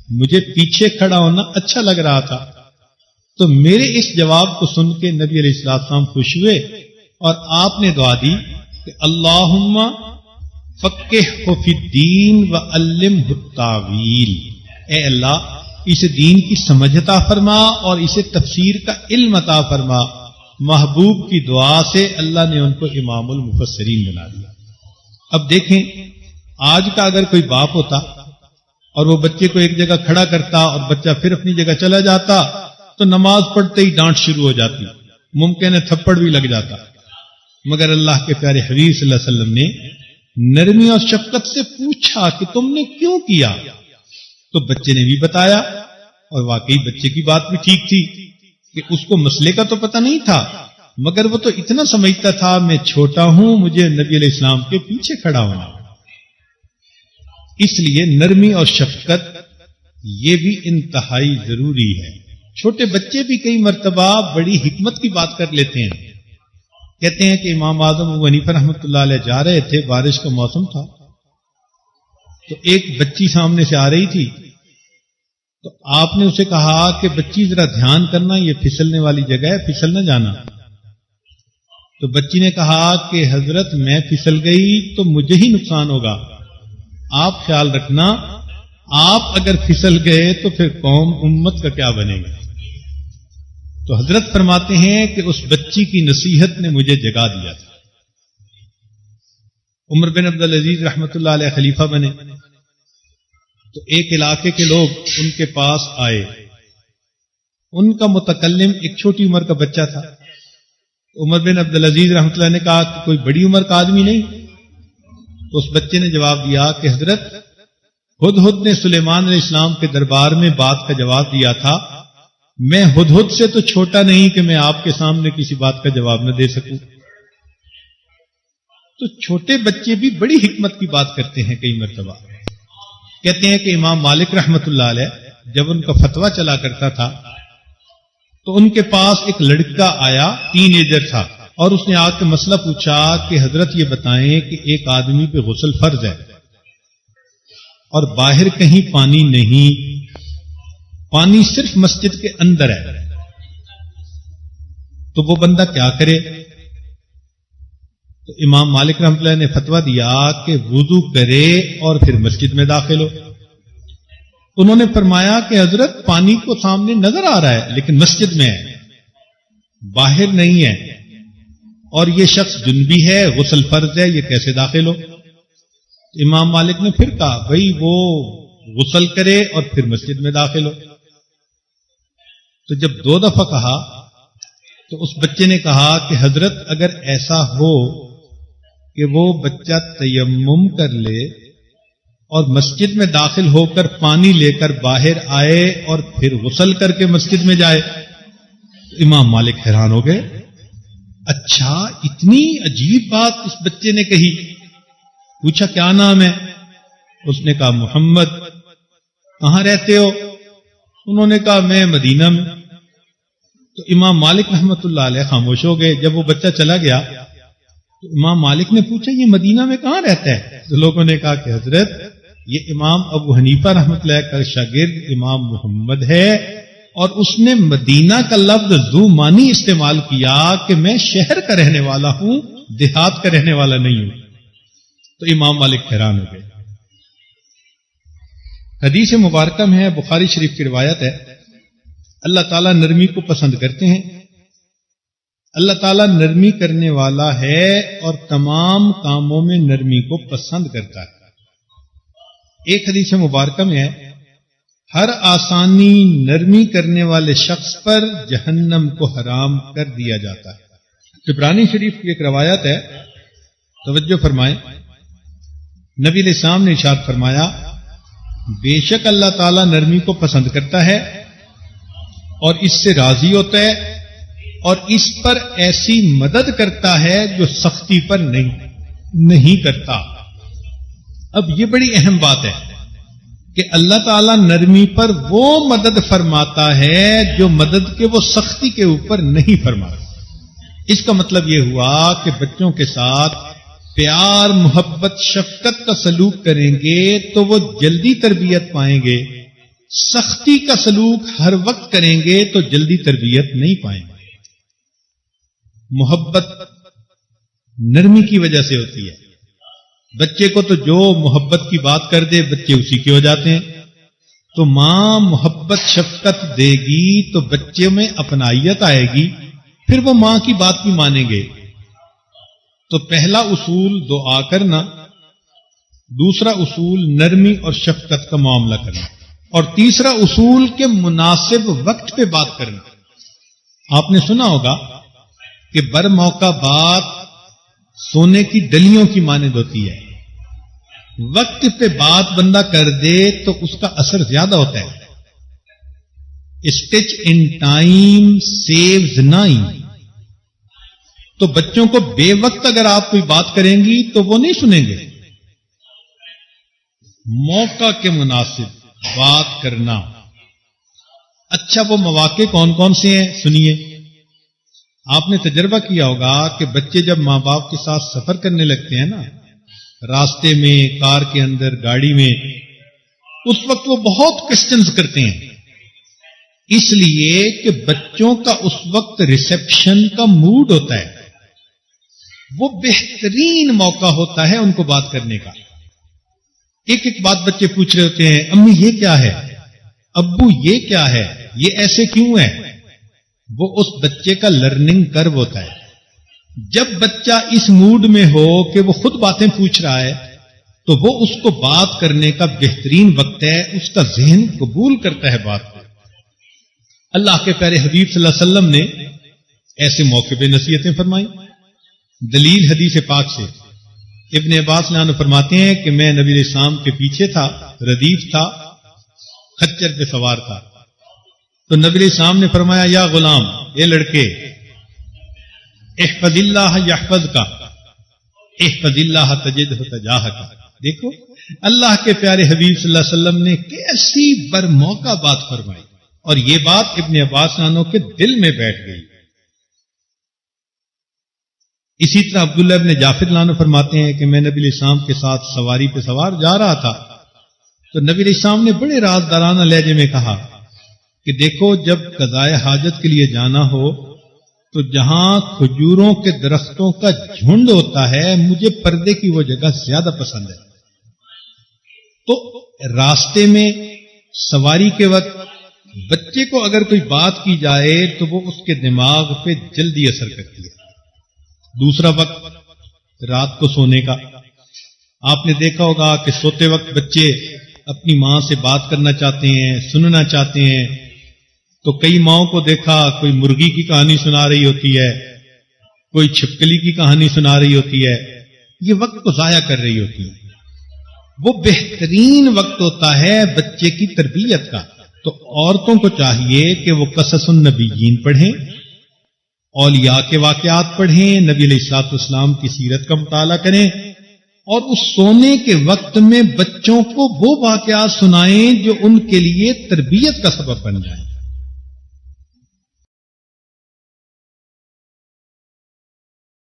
مجھے پیچھے کھڑا ہونا اچھا لگ رہا تھا. تو میرے اس جواب کو سن کے نبی علیہ السلام خوش ہوئے اور آپ نے دعا دی کہ اللہم فقہہ فی الدین وعلمہ التاویل. اے اللہ اس دین کی سمجھ عطا فرما اور اسے تفسیر کا علم عطا فرما. محبوب کی دعا سے اللہ نے ان کو امام المفسرین بنا دیا. اب دیکھیں، آج کا اگر کوئی باپ ہوتا اور وہ بچے کو ایک جگہ کھڑا کرتا اور بچہ پھر اپنی جگہ چلا جاتا تو نماز پڑھتے ہی ڈانٹ شروع ہو جاتی، ممکن ہے تھپڑ بھی لگ جاتا. مگر اللہ کے پیارے حبیب صلی اللہ علیہ وسلم نے نرمی اور شفقت سے پوچھا کہ تم نے کیوں کیا؟ تو بچے نے بھی بتایا اور واقعی بچے کی بات بھی ٹھیک تھی کہ اس کو مسئلے کا تو پتہ نہیں تھا، مگر وہ تو اتنا سمجھتا تھا میں چھوٹا ہوں، مجھے نبی علیہ السلام کے پیچھے کھڑا ہونا۔ اس لیے نرمی اور شفقت یہ بھی انتہائی ضروری ہے۔ چھوٹے بچے بھی کئی مرتبہ بڑی حکمت کی بات کر لیتے ہیں۔ کہتے ہیں کہ امام اعظم ابو حنیفہ رحمۃ اللہ علیہ جا رہے تھے، بارش کا موسم تھا، تو ایک بچی سامنے سے آ رہی تھی، تو آپ نے اسے کہا کہ بچی ذرا دھیان کرنا، یہ پھسلنے والی جگہ ہے، پھسل نہ جانا۔ تو بچی نے کہا کہ حضرت میں پھسل گئی تو مجھے ہی نقصان ہوگا، آپ خیال رکھنا، آپ اگر پھسل گئے تو پھر قوم امت کا کیا بنے گا؟ تو حضرت فرماتے ہیں کہ اس بچی کی نصیحت نے مجھے جگا دیا تھا۔ عمر بن عبد العزیز رحمۃ اللہ علیہ خلیفہ بنے تو ایک علاقے کے لوگ ان کے پاس آئے، ان کا متکلم ایک چھوٹی عمر کا بچہ تھا۔ عمر بن عبد العزیز رحمۃ اللہ نے کہا کہ کوئی بڑی عمر کا آدمی نہیں؟ تو اس بچے نے جواب دیا کہ حضرت ہدہد نے سلیمان علیہ السلام کے دربار میں بات کا جواب دیا تھا، میں ہدہد سے تو چھوٹا نہیں کہ میں آپ کے سامنے کسی بات کا جواب نہ دے سکوں۔ تو چھوٹے بچے بھی بڑی حکمت کی بات کرتے ہیں کئی مرتبہ۔ کہتے ہیں کہ امام مالک رحمت اللہ علیہ جب ان کا فتویٰ چلا کرتا تھا تو ان کے پاس ایک لڑکا آیا، ٹین ایجر تھا، اور اس نے آ کے مسئلہ پوچھا کہ حضرت یہ بتائیں کہ ایک آدمی پہ غسل فرض ہے اور باہر کہیں پانی نہیں، پانی صرف مسجد کے اندر ہے، تو وہ بندہ کیا کرے؟ تو امام مالک رحمۃ اللہ نے فتویٰ دیا کہ وضو کرے اور پھر مسجد میں داخل ہو۔ انہوں نے فرمایا کہ حضرت پانی کو سامنے نظر آ رہا ہے لیکن مسجد میں ہے، باہر نہیں ہے، اور یہ شخص جنبی ہے، غسل فرض ہے، یہ کیسے داخل ہو؟ امام مالک نے پھر کہا بھائی وہ غسل کرے اور پھر مسجد میں داخل ہو۔ تو جب 2 دفعہ کہا تو اس بچے نے کہا کہ حضرت اگر ایسا ہو کہ وہ بچہ تیمم کر لے اور مسجد میں داخل ہو کر پانی لے کر باہر آئے اور پھر غسل کر کے مسجد میں جائے، تو امام مالک حیران ہو گئے، اچھا اتنی عجیب بات اس بچے نے کہی۔ پوچھا کیا نام ہے؟ اس نے کہا محمد۔ کہاں رہتے ہو؟ انہوں نے کہا میں مدینہ میں۔ تو امام مالک رحمت اللہ علیہ خاموش ہو گئے۔ جب وہ بچہ چلا گیا تو امام مالک نے پوچھا یہ مدینہ میں کہاں رہتا ہے؟ تو لوگوں نے کہا کہ حضرت یہ امام ابو حنیفہ رحمت اللہ کا شاگرد امام محمد ہے، اور اس نے مدینہ کا لفظ ذو معنی استعمال کیا کہ میں شہر کا رہنے والا ہوں، دیہات کا رہنے والا نہیں ہوں۔ تو امام مالک حیران ہو گئے۔ حدیث مبارکہ میں ہے، بخاری شریف کی روایت ہے، اللہ تعالیٰ نرمی کو پسند کرتے ہیں۔ اللہ تعالیٰ نرمی کرنے والا ہے اور تمام کاموں میں نرمی کو پسند کرتا ہے۔ ایک حدیث مبارکہ میں ہے، ہر آسانی نرمی کرنے والے شخص پر جہنم کو حرام کر دیا جاتا ہے۔ طبرانی شریف کی ایک روایت ہے، توجہ فرمائیں، نبی علیہ السلام نے ارشاد فرمایا بے شک اللہ تعالیٰ نرمی کو پسند کرتا ہے اور اس سے راضی ہوتا ہے اور اس پر ایسی مدد کرتا ہے جو سختی پر نہیں کرتا۔ اب یہ بڑی اہم بات ہے کہ اللہ تعالیٰ نرمی پر وہ مدد فرماتا ہے جو مدد کے وہ سختی کے اوپر نہیں فرماتا۔ اس کا مطلب یہ ہوا کہ بچوں کے ساتھ پیار، محبت، شفقت کا سلوک کریں گے تو وہ جلدی تربیت پائیں گے، سختی کا سلوک ہر وقت کریں گے تو جلدی تربیت نہیں پائیں گے۔ محبت نرمی کی وجہ سے ہوتی ہے۔ بچے کو تو جو محبت کی بات کر دے بچے اسی کے ہو جاتے ہیں، تو ماں محبت شفقت دے گی تو بچے میں اپنائیت آئے گی، پھر وہ ماں کی بات بھی مانیں گے۔ تو پہلا اصول دعا کرنا، دوسرا اصول نرمی اور شفقت کا معاملہ کرنا، اور تیسرا اصول کے مناسب وقت پہ بات کرنا۔ آپ نے سنا ہوگا کہ بر موقع بات سونے کی ڈلیوں کی مانند ہوتی ہے۔ وقت پہ بات بندہ کر دے تو اس کا اثر زیادہ ہوتا ہے۔ stitch in time saves 9. تو بچوں کو بے وقت اگر آپ کوئی بات کریں گی تو وہ نہیں سنیں گے. موقع کے مناسب بات کرنا. اچھا وہ مواقع کون کون سے ہیں سنیے. آپ نے تجربہ کیا ہوگا کہ بچے جب ماں باپ کے ساتھ سفر کرنے لگتے ہیں نا، راستے میں، کار کے اندر، گاڑی میں، اس وقت وہ بہت کوسچنز کرتے ہیں، اس لیے کہ بچوں کا اس وقت ریسیپشن کا موڈ ہوتا ہے. وہ بہترین موقع ہوتا ہے ان کو بات کرنے کا. ایک ایک بات بچے پوچھ رہے ہوتے ہیں، امی یہ کیا ہے، ابو یہ کیا ہے، یہ ایسے کیوں ہے. وہ اس بچے کا لرننگ کرو ہوتا ہے. جب بچہ اس موڈ میں ہو کہ وہ خود باتیں پوچھ رہا ہے تو وہ اس کو بات کرنے کا بہترین وقت ہے. اس کا ذہن قبول کرتا ہے بات کو. اللہ کے پیارے حبیب صلی اللہ علیہ وسلم نے ایسے موقع پہ نصیحتیں فرمائیں. دلیل حدیث پاک سے ابن عباس عنہ فرماتے ہیں کہ میں نبی علیہ السلام کے پیچھے تھا، ردیف تھا، خچر پہ سوار تھا. تو نبی علیہ السلام نے فرمایا، یا غلام، اے لڑکے، احفظ اللہ یحفظ کا، احفظ اللہ تجدہ تجاہک. دیکھو اللہ کے پیارے حبیب صلی اللہ علیہ وسلم نے کیسی برموقع بات فرمائی، اور یہ بات ابن عباس عنہ کے دل میں بیٹھ گئی. اسی طرح عبداللہ ابن جعفر عنہ فرماتے ہیں کہ میں نبی علیہ السلام کے ساتھ سواری پہ سوار جا رہا تھا تو نبی علیہ السلام نے بڑے رازدارانہ لہجے میں کہا کہ دیکھو جب قضائے حاجت کے لیے جانا ہو تو جہاں کھجوروں کے درختوں کا جھنڈ ہوتا ہے مجھے پردے کی وہ جگہ زیادہ پسند ہے. تو راستے میں سواری کے وقت بچے کو اگر کوئی بات کی جائے تو وہ اس کے دماغ پہ جلدی اثر کرتی ہے. دوسرا وقت رات کو سونے کا. آپ نے دیکھا ہوگا کہ سوتے وقت بچے اپنی ماں سے بات کرنا چاہتے ہیں، سننا چاہتے ہیں. تو کئی ماؤں کو دیکھا کوئی مرغی کی کہانی سنا رہی ہوتی ہے، کوئی چھپکلی کی کہانی سنا رہی ہوتی ہے، یہ وقت کو ضائع کر رہی ہوتی ہے. وہ بہترین وقت ہوتا ہے بچے کی تربیت کا. تو عورتوں کو چاہیے کہ وہ قصص النبیین پڑھیں، اولیاء کے واقعات پڑھیں، نبی علیہ الصلوۃ والسلام کی سیرت کا مطالعہ کریں، اور اس سونے کے وقت میں بچوں کو وہ واقعات سنائیں جو ان کے لیے تربیت کا سبب بن جائیں.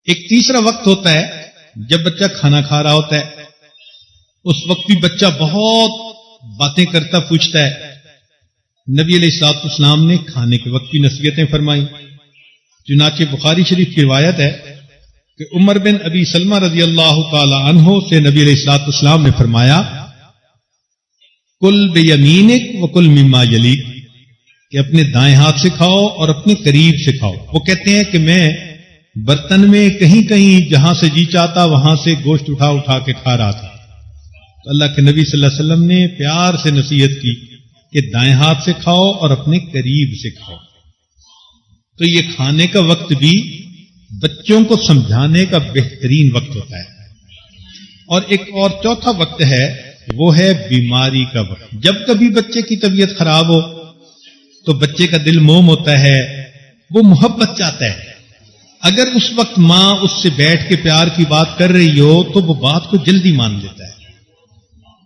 ایک تیسرا وقت ہوتا ہے جب بچہ کھانا کھا رہا ہوتا ہے. اس وقت بھی بچہ بہت باتیں کرتا پوچھتا ہے. نبی علیہ الصلوۃ والسلام نے کھانے کے وقت بھی نصیحتیں فرمائیں. چنانچہ بخاری شریف کی روایت ہے کہ عمر بن ابی سلمہ رضی اللہ تعالی عنہ سے نبی علیہ الصلوۃ والسلام نے فرمایا، کل بیمینک وکل مما یلیک، کہ اپنے دائیں ہاتھ سے کھاؤ اور اپنے قریب سے کھاؤ. وہ کہتے ہیں کہ میں برتن میں کہیں کہیں جہاں سے جی چاہتا وہاں سے گوشت اٹھا اٹھا کے کھا رہا تھا. تو اللہ کے نبی صلی اللہ علیہ وسلم نے پیار سے نصیحت کی کہ دائیں ہاتھ سے کھاؤ اور اپنے قریب سے کھاؤ. تو یہ کھانے کا وقت بھی بچوں کو سمجھانے کا بہترین وقت ہوتا ہے. اور ایک اور چوتھا وقت ہے، وہ ہے بیماری کا وقت. جب کبھی بچے کی طبیعت خراب ہو تو بچے کا دل موم ہوتا ہے، وہ محبت چاہتا ہے. اگر اس وقت ماں اس سے بیٹھ کے پیار کی بات کر رہی ہو تو وہ بات کو جلدی مان لیتا ہے.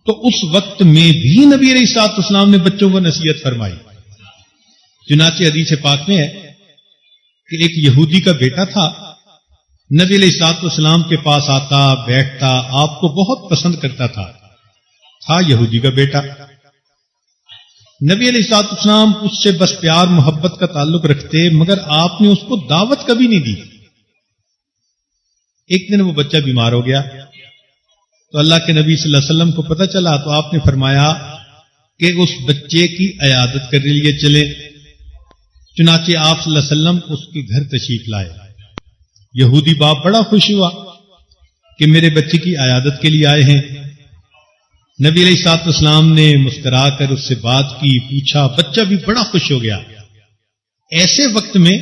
تو اس وقت میں بھی نبی علیہ الصلوۃ والسلام نے بچوں کو نصیحت فرمائی. چنانچہ حدیث پاک میں ہے کہ ایک یہودی کا بیٹا تھا، نبی علیہ الصلوۃ والسلام کے پاس آتا، بیٹھتا، آپ کو بہت پسند کرتا تھا یہودی کا بیٹا. نبی علیہ الصلوۃ والسلام اس سے بس پیار محبت کا تعلق رکھتے، مگر آپ نے اس کو دعوت کبھی نہیں دی. ایک دن وہ بچہ بیمار ہو گیا تو اللہ کے نبی صلی اللہ علیہ وسلم کو پتہ چلا تو آپ نے فرمایا کہ اس بچے کی عیادت کرنے لیے چلے. چنانچہ آپ صلی اللہ علیہ وسلم اس کے گھر تشریف لائے. یہودی باپ بڑا خوش ہوا کہ میرے بچے کی عیادت کے لیے آئے ہیں. نبی علیہ الصلوۃ والسلام نے مسکرا کر اس سے بات کی، پوچھا، بچہ بھی بڑا خوش ہو گیا. ایسے وقت میں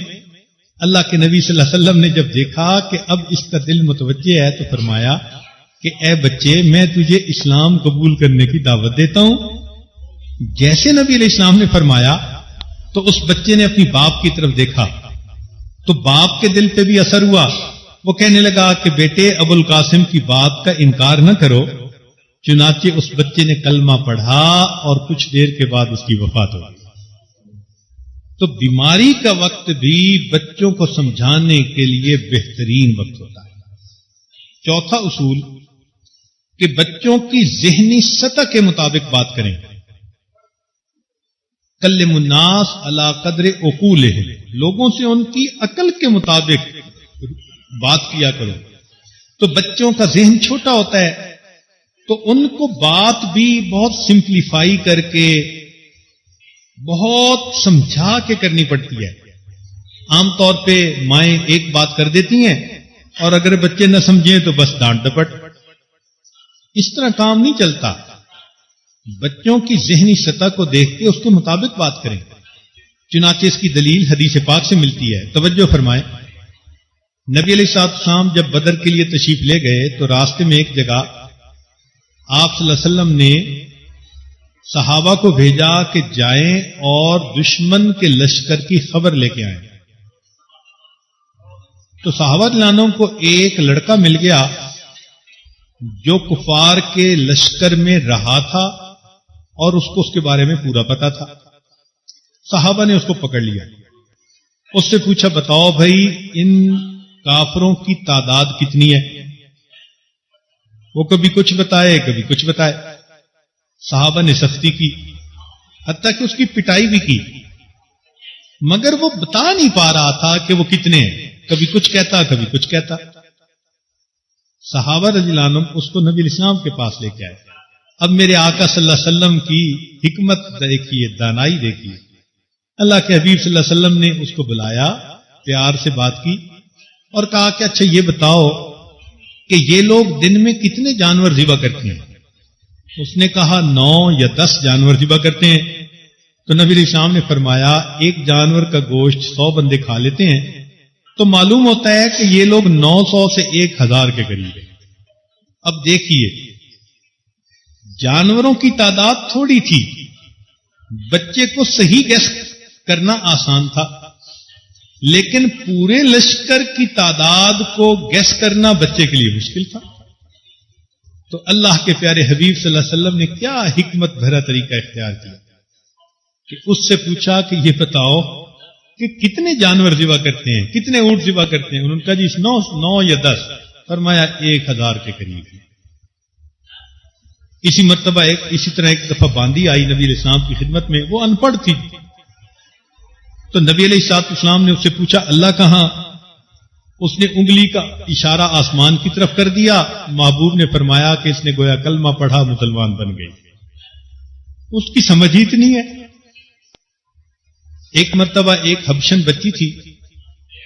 اللہ کے نبی صلی اللہ علیہ وسلم نے جب دیکھا کہ اب اس کا دل متوجہ ہے تو فرمایا کہ اے بچے، میں تجھے اسلام قبول کرنے کی دعوت دیتا ہوں. جیسے نبی علیہ السلام نے فرمایا تو اس بچے نے اپنی باپ کی طرف دیکھا تو باپ کے دل پہ بھی اثر ہوا. وہ کہنے لگا کہ بیٹے ابو القاسم کی بات کا انکار نہ کرو. چنانچہ اس بچے نے کلمہ پڑھا اور کچھ دیر کے بعد اس کی وفات ہو گئی. تو بیماری کا وقت بھی بچوں کو سمجھانے کے لیے بہترین وقت ہوتا ہے. چوتھا اصول کہ بچوں کی ذہنی سطح کے مطابق بات کریں. کلم الناس علی قدر عقولہم، لوگوں سے ان کی عقل کے مطابق بات کیا کرو. تو بچوں کا ذہن چھوٹا ہوتا ہے تو ان کو بات بھی بہت سمپلیفائی کر کے بہت سمجھا کے کرنی پڑتی ہے. عام طور پہ مائیں ایک بات کر دیتی ہیں اور اگر بچے نہ سمجھیں تو بس ڈانٹ ڈپٹ. اس طرح کام نہیں چلتا. بچوں کی ذہنی سطح کو دیکھ کے اس کے مطابق بات کریں. چنانچہ اس کی دلیل حدیث پاک سے ملتی ہے. توجہ فرمائیں. نبی علیہ السلام جب بدر کے لیے تشریف لے گئے تو راستے میں ایک جگہ آپ صلی اللہ علیہ وسلم نے صحابہ کو بھیجا کہ جائیں اور دشمن کے لشکر کی خبر لے کے آئیں. تو صحابہ رضوان کو ایک لڑکا مل گیا جو کفار کے لشکر میں رہا تھا اور اس کو اس کے بارے میں پورا پتا تھا. صحابہ نے اس کو پکڑ لیا. اس سے پوچھا بتاؤ بھائی ان کافروں کی تعداد کتنی ہے؟ وہ کبھی کچھ بتائے کبھی کچھ بتائے. صحابہ نے سختی کی حتیٰ کہ اس کی پٹائی بھی کی مگر وہ بتا نہیں پا رہا تھا کہ وہ کتنے ہیں. کبھی کچھ کہتا کبھی کچھ کہتا. صحابہ رضی اللہ عنہ اس کو نبی علیہ السلام کے پاس لے کے آئے. اب میرے آقا صلی اللہ علیہ وسلم کی حکمت دیکھیے، دانائی دیکھیے. اللہ کے حبیب صلی اللہ علیہ وسلم نے اس کو بلایا، پیار سے بات کی اور کہا کہ اچھا یہ بتاؤ کہ یہ لوگ دن میں کتنے جانور ذبح کرتے ہیں؟ اس نے کہا 9 یا 10 جانور ذبح کرتے ہیں. تو نبی علیہ السلام نے فرمایا ایک جانور کا گوشت 100 بندے کھا لیتے ہیں تو معلوم ہوتا ہے کہ یہ لوگ 900 سے 1000 کے قریب ہیں. اب دیکھیے جانوروں کی تعداد تھوڑی تھی، بچے کو صحیح گیس کرنا آسان تھا، لیکن پورے لشکر کی تعداد کو گیس کرنا بچے کے لیے مشکل تھا. تو اللہ کے پیارے حبیب صلی اللہ علیہ وسلم نے کیا حکمت بھرا طریقہ اختیار کیا کہ اس سے پوچھا کہ یہ بتاؤ کہ کتنے جانور ذبح کرتے ہیں، کتنے اونٹ ذبح کرتے ہیں؟ انہوں نے کہا جی 9 یا 10. فرمایا 1000 کے قریب. اسی طرح ایک دفعہ باندی آئی نبی علیہ السلام کی خدمت میں. وہ ان پڑھ تھی تو نبی علیہ السلام نے اس سے پوچھا اللہ کہاں؟ اس نے انگلی کا اشارہ آسمان کی طرف کر دیا. محبوب نے فرمایا کہ اس نے گویا کلمہ پڑھا مسلمان بن گئی. اس کی سمجھ ہی اتنی ہے. ایک مرتبہ ایک حبشن بچی تھی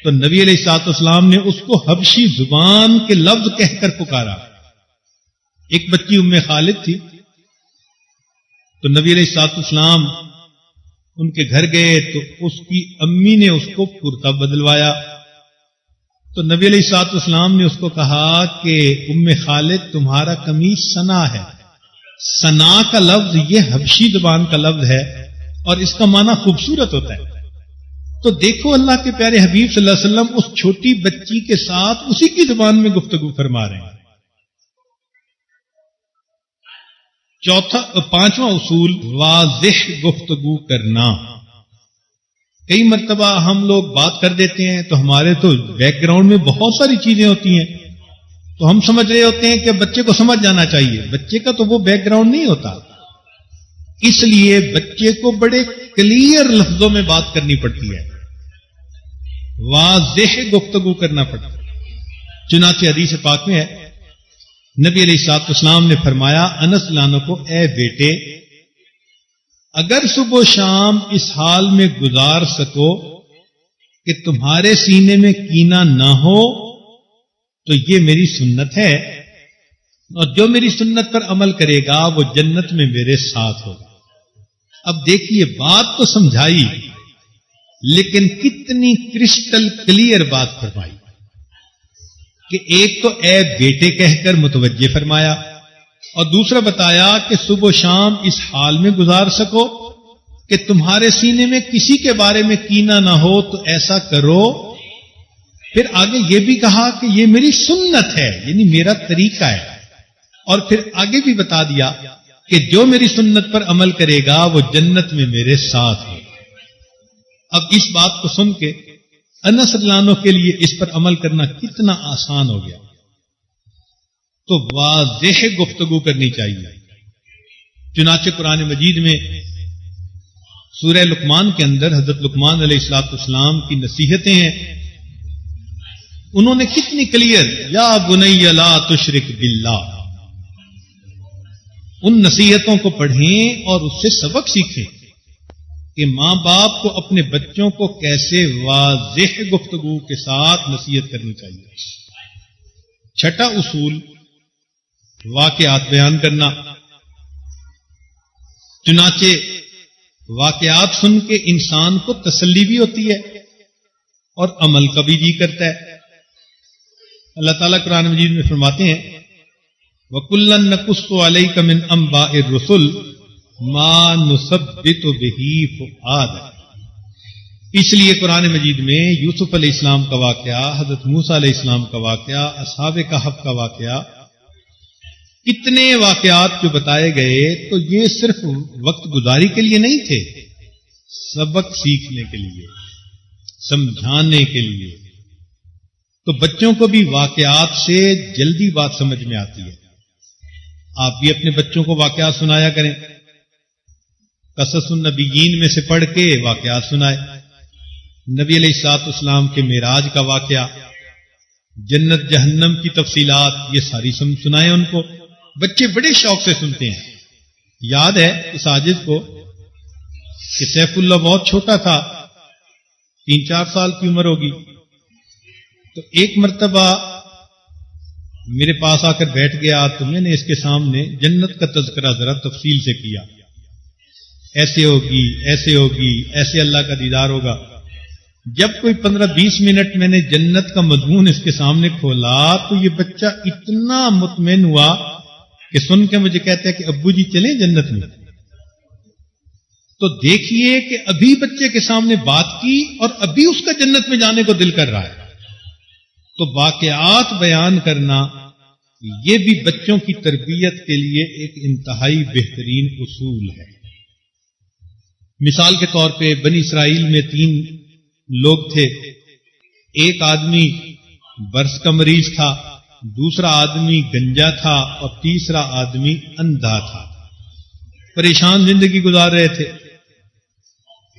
تو نبی علیہ السلام نے اس کو حبشی زبان کے لفظ کہہ کر پکارا. ایک بچی ام خالد تھی تو نبی علیہ السلام ان کے گھر گئے تو اس کی امی نے اس کو کرتا بدلوایا. تو نبی علیہ السلام نے اس کو کہا کہ ام خالد تمہارا قمیص سنا ہے. سنا کا لفظ یہ حبشی زبان کا لفظ ہے اور اس کا معنی خوبصورت ہوتا ہے. تو دیکھو اللہ کے پیارے حبیب صلی اللہ علیہ وسلم اس چھوٹی بچی کے ساتھ اسی کی زبان میں گفتگو فرما رہے ہیں. پانچواں اصول واضح گفتگو کرنا. کئی مرتبہ ہم لوگ بات کر دیتے ہیں تو ہمارے تو بیک گراؤنڈ میں بہت ساری چیزیں ہوتی ہیں تو ہم سمجھ رہے ہوتے ہیں کہ بچے کو سمجھ جانا چاہیے. بچے کا تو وہ بیک گراؤنڈ نہیں ہوتا. اس لیے بچے کو بڑے کلیئر لفظوں میں بات کرنی پڑتی ہے، واضح گفتگو کرنا پڑتا ہے. چنانچہ حدیث پاک میں ہے نبی علیہ السلام نے فرمایا انس لانو کو اے بیٹے اگر صبح و شام اس حال میں گزار سکو کہ تمہارے سینے میں کینہ نہ ہو تو یہ میری سنت ہے اور جو میری سنت پر عمل کرے گا وہ جنت میں میرے ساتھ ہوگا. اب دیکھیے بات تو سمجھائی لیکن کتنی کرسٹل کلیئر بات فرمائی کہ ایک تو اے بیٹے کہہ کر متوجہ فرمایا اور دوسرا بتایا کہ صبح و شام اس حال میں گزار سکو کہ تمہارے سینے میں کسی کے بارے میں کینہ نہ ہو تو ایسا کرو. پھر آگے یہ بھی کہا کہ یہ میری سنت ہے، یعنی میرا طریقہ ہے. اور پھر آگے بھی بتا دیا کہ جو میری سنت پر عمل کرے گا وہ جنت میں میرے ساتھ ہے. اب اس بات کو سن کے انس رضی اللہ عنہ کے لیے اس پر عمل کرنا کتنا آسان ہو گیا. تو واضح گفتگو کرنی چاہیے. چنانچہ قرآن مجید میں سورہ لقمان کے اندر حضرت لقمان علیہ الصلوۃ والسلام کی نصیحتیں ہیں. انہوں نے کتنی کلیئر، یا بنی لا تشرک باللہ. ان نصیحتوں کو پڑھیں اور اس سے سبق سیکھیں کہ ماں باپ کو اپنے بچوں کو کیسے واضح گفتگو کے ساتھ نصیحت کرنی چاہیے. چھٹا اصول واقعات بیان کرنا. چنانچہ واقعات سن کے انسان کو تسلی بھی ہوتی ہے اور عمل کا بھی جی کرتا ہے. اللہ تعالیٰ قرآن مجید میں فرماتے ہیں وَكُلًّا نَقُصُّ عَلَيْكَ مِنْ أَنْبَاءِ الرُّسُلِ مَا نُثَبِّتُ بِهِ فُؤَادَكَ. اس لیے قرآن مجید میں یوسف علیہ السلام کا واقعہ، حضرت موسیٰ علیہ السلام کا واقعہ، اصحاب کہف کا واقعہ، کتنے واقعات جو بتائے گئے تو یہ صرف وقت گزاری کے لیے نہیں تھے، سبق سیکھنے کے لیے، سمجھانے کے لیے. تو بچوں کو بھی واقعات سے جلدی بات سمجھ میں آتی ہے. آپ بھی اپنے بچوں کو واقعات سنایا کریں. قصص النبیین میں سے پڑھ کے واقعات سنائے. نبی علیہ الصلوۃ والسلام کے معراج کا واقعہ، جنت جہنم کی تفصیلات، یہ ساری سنائیں ان کو. بچے بڑے شوق سے سنتے ہیں. یاد ہے اس عاجز کو کہ سیف اللہ بہت چھوٹا تھا، 3-4 سال کی عمر ہوگی. تو ایک مرتبہ میرے پاس آ کر بیٹھ گیا تو میں نے اس کے سامنے جنت کا تذکرہ ذرا تفصیل سے کیا. ایسے ہوگی، ایسے ہوگی، ایسے اللہ کا دیدار ہوگا. جب کوئی 15-20 منٹ میں نے جنت کا مضمون اس کے سامنے کھولا تو یہ بچہ اتنا مطمئن ہوا کہ سن کے مجھے کہتا ہے کہ ابو جی چلیں جنت میں. تو دیکھیے کہ ابھی بچے کے سامنے بات کی اور ابھی اس کا جنت میں جانے کو دل کر رہا ہے. تو واقعات بیان کرنا یہ بھی بچوں کی تربیت کے لیے ایک انتہائی بہترین اصول ہے. مثال کے طور پہ بنی اسرائیل میں 3 لوگ تھے. ایک آدمی برس کا مریض تھا، دوسرا آدمی گنجا تھا اور تیسرا آدمی اندھا تھا. پریشان زندگی گزار رہے تھے.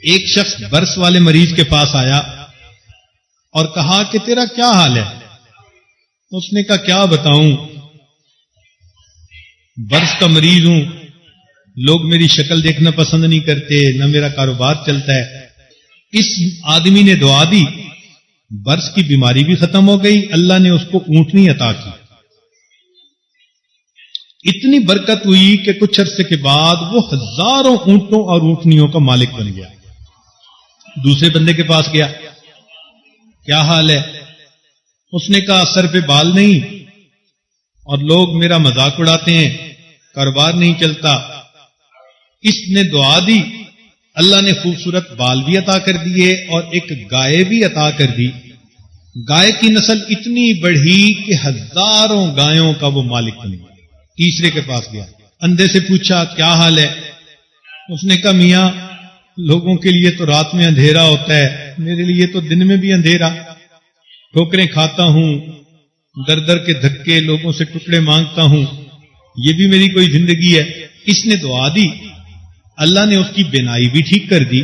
ایک شخص برس والے مریض کے پاس آیا اور کہا کہ تیرا کیا حال ہے؟ اس نے کہا کیا بتاؤں، برس کا مریض ہوں، لوگ میری شکل دیکھنا پسند نہیں کرتے، نہ میرا کاروبار چلتا ہے. اس آدمی نے دعا دی، برس کی بیماری بھی ختم ہو گئی، اللہ نے اس کو اونٹنی عطا کی. اتنی برکت ہوئی کہ کچھ عرصے کے بعد وہ ہزاروں اونٹوں اور اونٹنیوں کا مالک بن گیا. دوسرے بندے کے پاس گیا، کیا حال ہے؟ اس نے کہا سر پہ بال نہیں اور لوگ میرا مذاق اڑاتے ہیں، کاروبار نہیں چلتا. اس نے دعا دی، اللہ نے خوبصورت بال بھی عطا کر دیے اور ایک گائے بھی عطا کر دی. گائے کی نسل اتنی بڑھی کہ ہزاروں گایوں کا وہ مالک بن گیا. تیسرے کے پاس گیا، اندھے سے پوچھا کیا حال ہے؟ اس نے کہا میاں لوگوں کے لیے تو رات میں اندھیرا ہوتا ہے، میرے لیے تو دن میں بھی اندھیرا. ٹھوکریں کھاتا ہوں، در در کے دھکے، لوگوں سے ٹکڑے مانگتا ہوں، یہ بھی میری کوئی زندگی ہے. اس نے دعا دی، اللہ نے اس کی بینائی بھی ٹھیک کر دی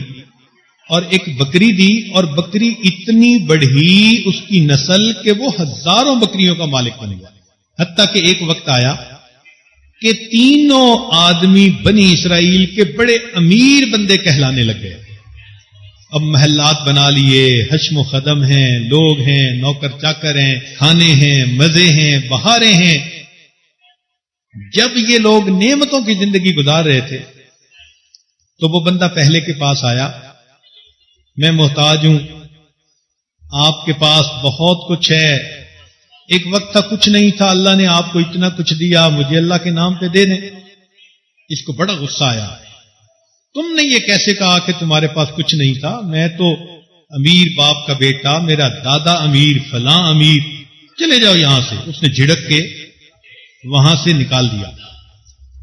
اور ایک بکری دی، اور بکری اتنی بڑھی اس کی نسل کہ وہ ہزاروں بکریوں کا مالک بن گیا. حتیٰ کہ ایک وقت آیا کہ تینوں آدمی بنی اسرائیل کے بڑے امیر بندے کہلانے لگ گئے. اب محلات بنا لیے، حشم و خدم ہیں، لوگ ہیں، نوکر چاکر ہیں، کھانے ہیں، مزے ہیں، بہاریں ہیں. جب یہ لوگ نعمتوں کی زندگی گزار رہے تھے تو وہ بندہ پہلے کے پاس آیا، میں محتاج ہوں، آپ کے پاس بہت کچھ ہے، ایک وقت تھا کچھ نہیں تھا، اللہ نے آپ کو اتنا کچھ دیا، مجھے اللہ کے نام پہ دے دیں. اس کو بڑا غصہ آیا. تم نے یہ کیسے کہا کہ تمہارے پاس کچھ نہیں تھا؟ میں تو امیر باپ کا بیٹا، میرا دادا امیر، فلاں امیر، چلے جاؤ یہاں سے۔ اس نے جھڑک کے وہاں سے نکال دیا۔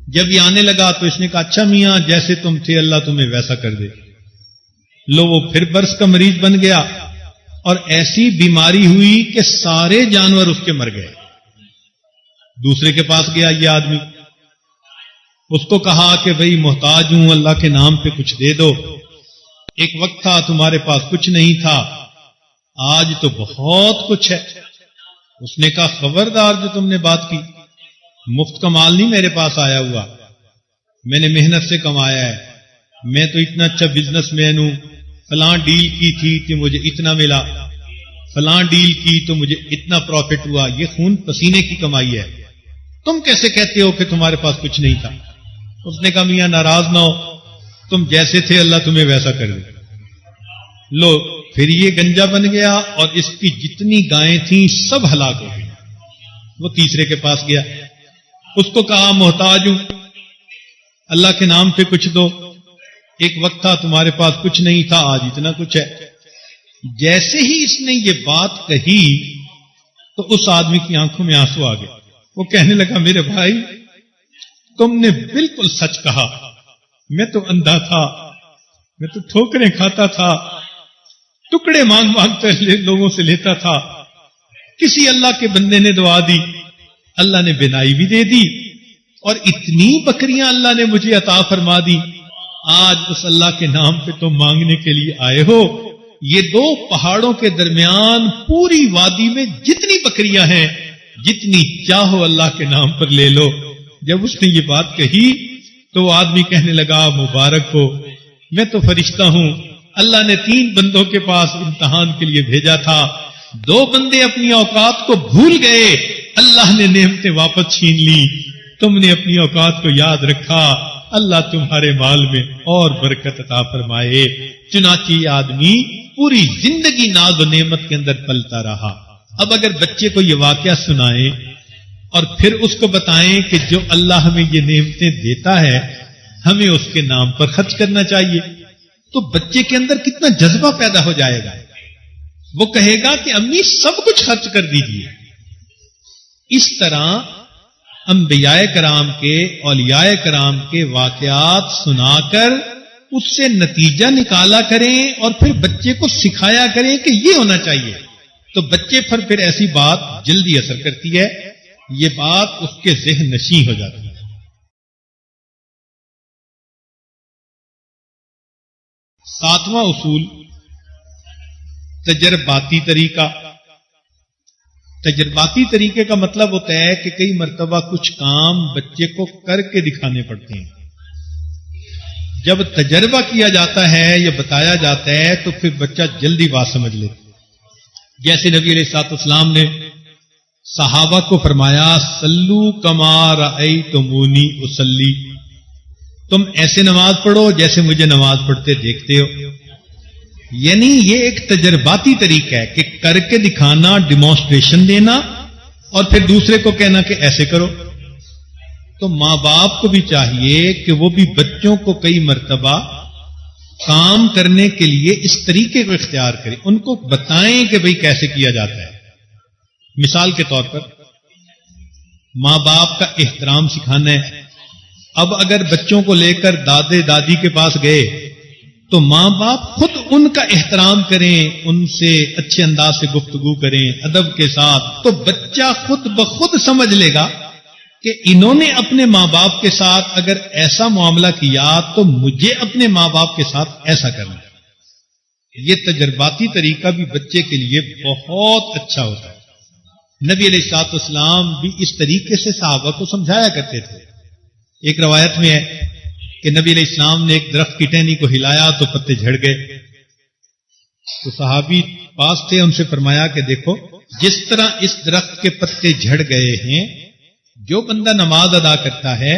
جب یہ آنے لگا تو اس نے کہا اچھا میاں جیسے تم تھے اللہ تمہیں ویسا کر دے۔ لو وہ پھر برس کا مریض بن گیا اور ایسی بیماری ہوئی کہ سارے جانور اس کے مر گئے۔ دوسرے کے پاس گیا یہ آدمی، اس کو کہا کہ بھئی محتاج ہوں، اللہ کے نام پہ کچھ دے دو، ایک وقت تھا تمہارے پاس کچھ نہیں تھا، آج تو بہت کچھ ہے۔ اس نے کہا خبردار جو تم نے بات کی، مفت کا مال نہیں میرے پاس آیا ہوا، میں نے محنت سے کمایا ہے، میں تو اتنا اچھا بزنس مین ہوں، فلاں ڈیل کی تھی کہ مجھے اتنا ملا، فلاں ڈیل کی تو مجھے اتنا پروفٹ ہوا، یہ خون پسینے کی کمائی ہے، تم کیسے کہتے ہو کہ تمہارے پاس کچھ نہیں تھا؟ اس نے کہا میاں ناراض نہ ہو، تم جیسے تھے اللہ تمہیں ویسا کر دے۔ لو پھر یہ گنجا بن گیا اور اس کی جتنی گائیں تھیں سب ہلاک ہو گئی۔ وہ تیسرے کے پاس گیا، اس کو کہا محتاج ہوں، اللہ کے نام پہ کچھ دو، ایک وقت تھا تمہارے پاس کچھ نہیں تھا، آج اتنا کچھ ہے۔ جیسے ہی اس نے یہ بات کہی تو اس آدمی کی آنکھوں میں آنسو آ گئے۔ وہ کہنے لگا میرے بھائی تم نے بالکل سچ کہا، میں تو اندھا تھا، میں تو ٹھوکریں کھاتا تھا، ٹکڑے مانگ مانگ کر لوگوں سے لیتا تھا، کسی اللہ کے بندے نے دعا دی، اللہ نے بینائی بھی دے دی، اور اتنی بکریاں اللہ نے مجھے عطا فرما دی، آج اس اللہ کے نام پہ تم مانگنے کے لیے آئے ہو۔ یہ دو پہاڑوں کے درمیان پوری وادی میں جتنی بکریاں ہیں جتنی چاہو اللہ کے نام پر لے لو۔ جب اس نے یہ بات کہی تو وہ آدمی کہنے لگا مبارک ہو، میں تو فرشتہ ہوں، اللہ نے 3 بندوں کے پاس امتحان کے لیے بھیجا تھا، 2 بندے اپنی اوقات کو بھول گئے، اللہ نے نعمتیں واپس چھین لی، تم نے اپنی اوقات کو یاد رکھا، اللہ تمہارے مال میں اور برکت عطا فرمائے۔ چنانچہ یہ آدمی پوری زندگی ناز و نعمت کے اندر پلتا رہا۔ اب اگر بچے کو یہ واقعہ سنائیں اور پھر اس کو بتائیں کہ جو اللہ ہمیں یہ نعمتیں دیتا ہے ہمیں اس کے نام پر خرچ کرنا چاہیے، تو بچے کے اندر کتنا جذبہ پیدا ہو جائے گا، وہ کہے گا کہ امی سب کچھ خرچ کر دیجیے۔ اس طرح انبیاء کرام کے، اولیاء کرام کے واقعات سنا کر اس سے نتیجہ نکالا کریں اور پھر بچے کو سکھایا کریں کہ یہ ہونا چاہیے، تو بچے پر پھر ایسی بات جلدی اثر کرتی ہے، یہ بات اس کے ذہن نشیں ہو جاتی ہے۔ ساتواں اصول تجرباتی طریقہ۔ تجرباتی طریقے کا مطلب ہوتا ہے کہ کئی مرتبہ کچھ کام بچے کو کر کے دکھانے پڑتے ہیں۔ جب تجربہ کیا جاتا ہے یا بتایا جاتا ہے تو پھر بچہ جلدی بات سمجھ لیتا ہے۔ جیسے نبی علیہ الصلوۃ والسلام نے صحابہ کو فرمایا صلو کما رأیتمونی اصلی، تم ایسے نماز پڑھو جیسے مجھے نماز پڑھتے دیکھتے ہو۔ یعنی یہ ایک تجرباتی طریقہ ہے کہ کر کے دکھانا، ڈیمانسٹریشن دینا، اور پھر دوسرے کو کہنا کہ ایسے کرو۔ تو ماں باپ کو بھی چاہیے کہ وہ بھی بچوں کو کئی مرتبہ کام کرنے کے لیے اس طریقے کو اختیار کریں، ان کو بتائیں کہ بھئی کیسے کیا جاتا ہے۔ مثال کے طور پر ماں باپ کا احترام سکھانا ہے۔ اب اگر بچوں کو لے کر دادے دادی کے پاس گئے تو ماں باپ خود ان کا احترام کریں، ان سے اچھے انداز سے گفتگو کریں ادب کے ساتھ، تو بچہ خود بخود سمجھ لے گا کہ انہوں نے اپنے ماں باپ کے ساتھ اگر ایسا معاملہ کیا تو مجھے اپنے ماں باپ کے ساتھ ایسا کرنا ہے۔ یہ تجرباتی طریقہ بھی بچے کے لیے بہت اچھا ہوتا ہے۔ نبی علیہ الصلوۃ والسلام بھی اس طریقے سے صحابہ کو سمجھایا کرتے تھے۔ ایک روایت میں ہے کہ نبی علیہ السلام نے ایک درخت کی ٹہنی کو ہلایا تو پتے جھڑ گئے، تو صحابی پاس تھے، ان سے فرمایا کہ دیکھو جس طرح اس درخت کے پتے جھڑ گئے ہیں، جو بندہ نماز ادا کرتا ہے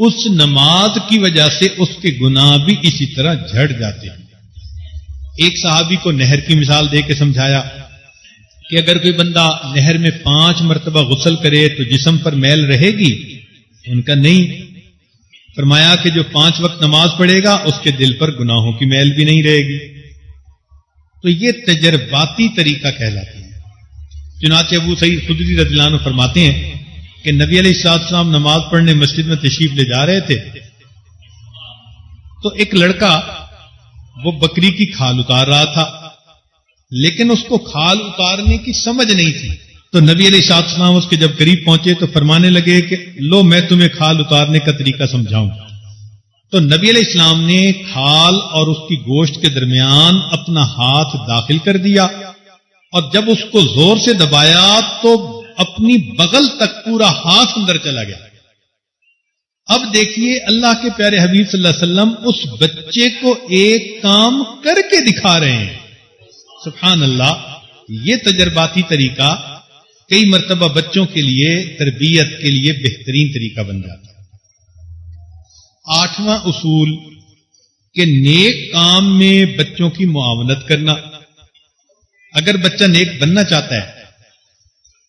اس نماز کی وجہ سے اس کے گناہ بھی اسی طرح جھڑ جاتے ہیں۔ ایک صحابی کو نہر کی مثال دے کے سمجھایا کہ اگر کوئی بندہ نہر میں 5 مرتبہ غسل کرے تو جسم پر میل رہے گی؟ ان کا نہیں۔ فرمایا کہ جو 5 وقت نماز پڑھے گا اس کے دل پر گناہوں کی میل بھی نہیں رہے گی. تو یہ تجرباتی طریقہ کہلاتا ہے. چنانچہ ابو سعید خدری رضی اللہ عنہ فرماتے ہیں کہ نبی علیہ السلام نماز پڑھنے مسجد میں تشریف لے جا رہے تھے تو ایک لڑکا وہ بکری کی کھال اتار رہا تھا، لیکن اس کو کھال اتارنے کی سمجھ نہیں تھی. تو نبی علیہ السلام اس کے جب قریب پہنچے تو فرمانے لگے کہ لو میں تمہیں کھال اتارنے کا طریقہ سمجھاؤں. تو نبی علیہ السلام نے کھال اور اس کی گوشت کے درمیان اپنا ہاتھ داخل کر دیا اور جب اس کو زور سے دبایا تو اپنی بغل تک پورا ہاتھ اندر چلا گیا. اب دیکھیے اللہ کے پیارے حبیب صلی اللہ علیہ وسلم اس بچے کو ایک کام کر کے دکھا رہے ہیں. سبحان اللہ. یہ تجرباتی طریقہ کئی مرتبہ بچوں کے لیے تربیت کے لیے بہترین طریقہ بن جاتا ہے. 8واں اصول کہ نیک کام میں بچوں کی معاونت کرنا. اگر بچہ نیک بننا چاہتا ہے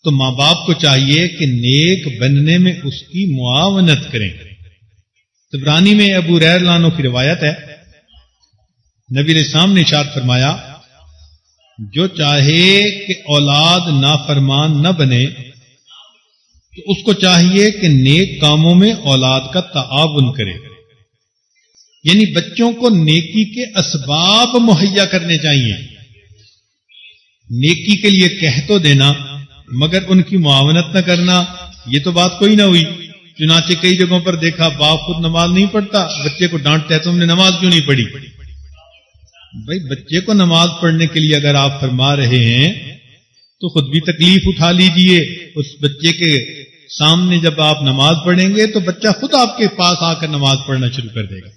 تو ماں باپ کو چاہیے کہ نیک بننے میں اس کی معاونت کریں. طبرانی میں ابو ہریرہ رضی اللہ عنہ کی روایت ہے، نبی علیہ السلام نے ارشاد فرمایا جو چاہے کہ اولاد نافرمان نہ بنے تو اس کو چاہیے کہ نیک کاموں میں اولاد کا تعاون کرے. یعنی بچوں کو نیکی کے اسباب مہیا کرنے چاہیے. نیکی کے لیے کہہ تو دینا مگر ان کی معاونت نہ کرنا، یہ تو بات کوئی نہ ہوئی. چنانچہ کئی جگہوں پر دیکھا باپ خود نماز نہیں پڑھتا، بچے کو ڈانٹتا ہے تم نے نماز کیوں نہیں پڑھی. بھائی بچے کو نماز پڑھنے کے لیے اگر آپ فرما رہے ہیں تو خود بھی تکلیف اٹھا لیجئے. اس بچے کے سامنے جب آپ نماز پڑھیں گے تو بچہ خود آپ کے پاس آ کر نماز پڑھنا شروع کر دے گا.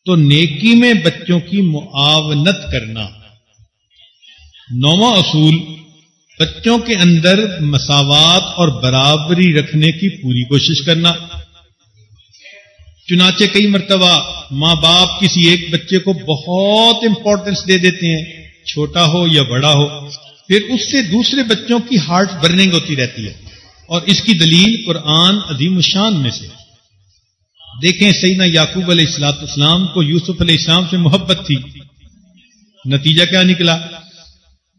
تو نیکی میں بچوں کی معاونت کرنا. 9واں اصول بچوں کے اندر مساوات اور برابری رکھنے کی پوری کوشش کرنا. چنانچہ کئی مرتبہ ماں باپ کسی ایک بچے کو بہت امپورٹنس دے دیتے ہیں، چھوٹا ہو یا بڑا ہو، پھر اس سے دوسرے بچوں کی ہارٹ برننگ ہوتی رہتی ہے. اور اس کی دلیل قرآن عظیم الشان میں سے دیکھیں. سیدنا یعقوب علیہ السلام کو یوسف علیہ السلام سے محبت تھی، نتیجہ کیا نکلا؟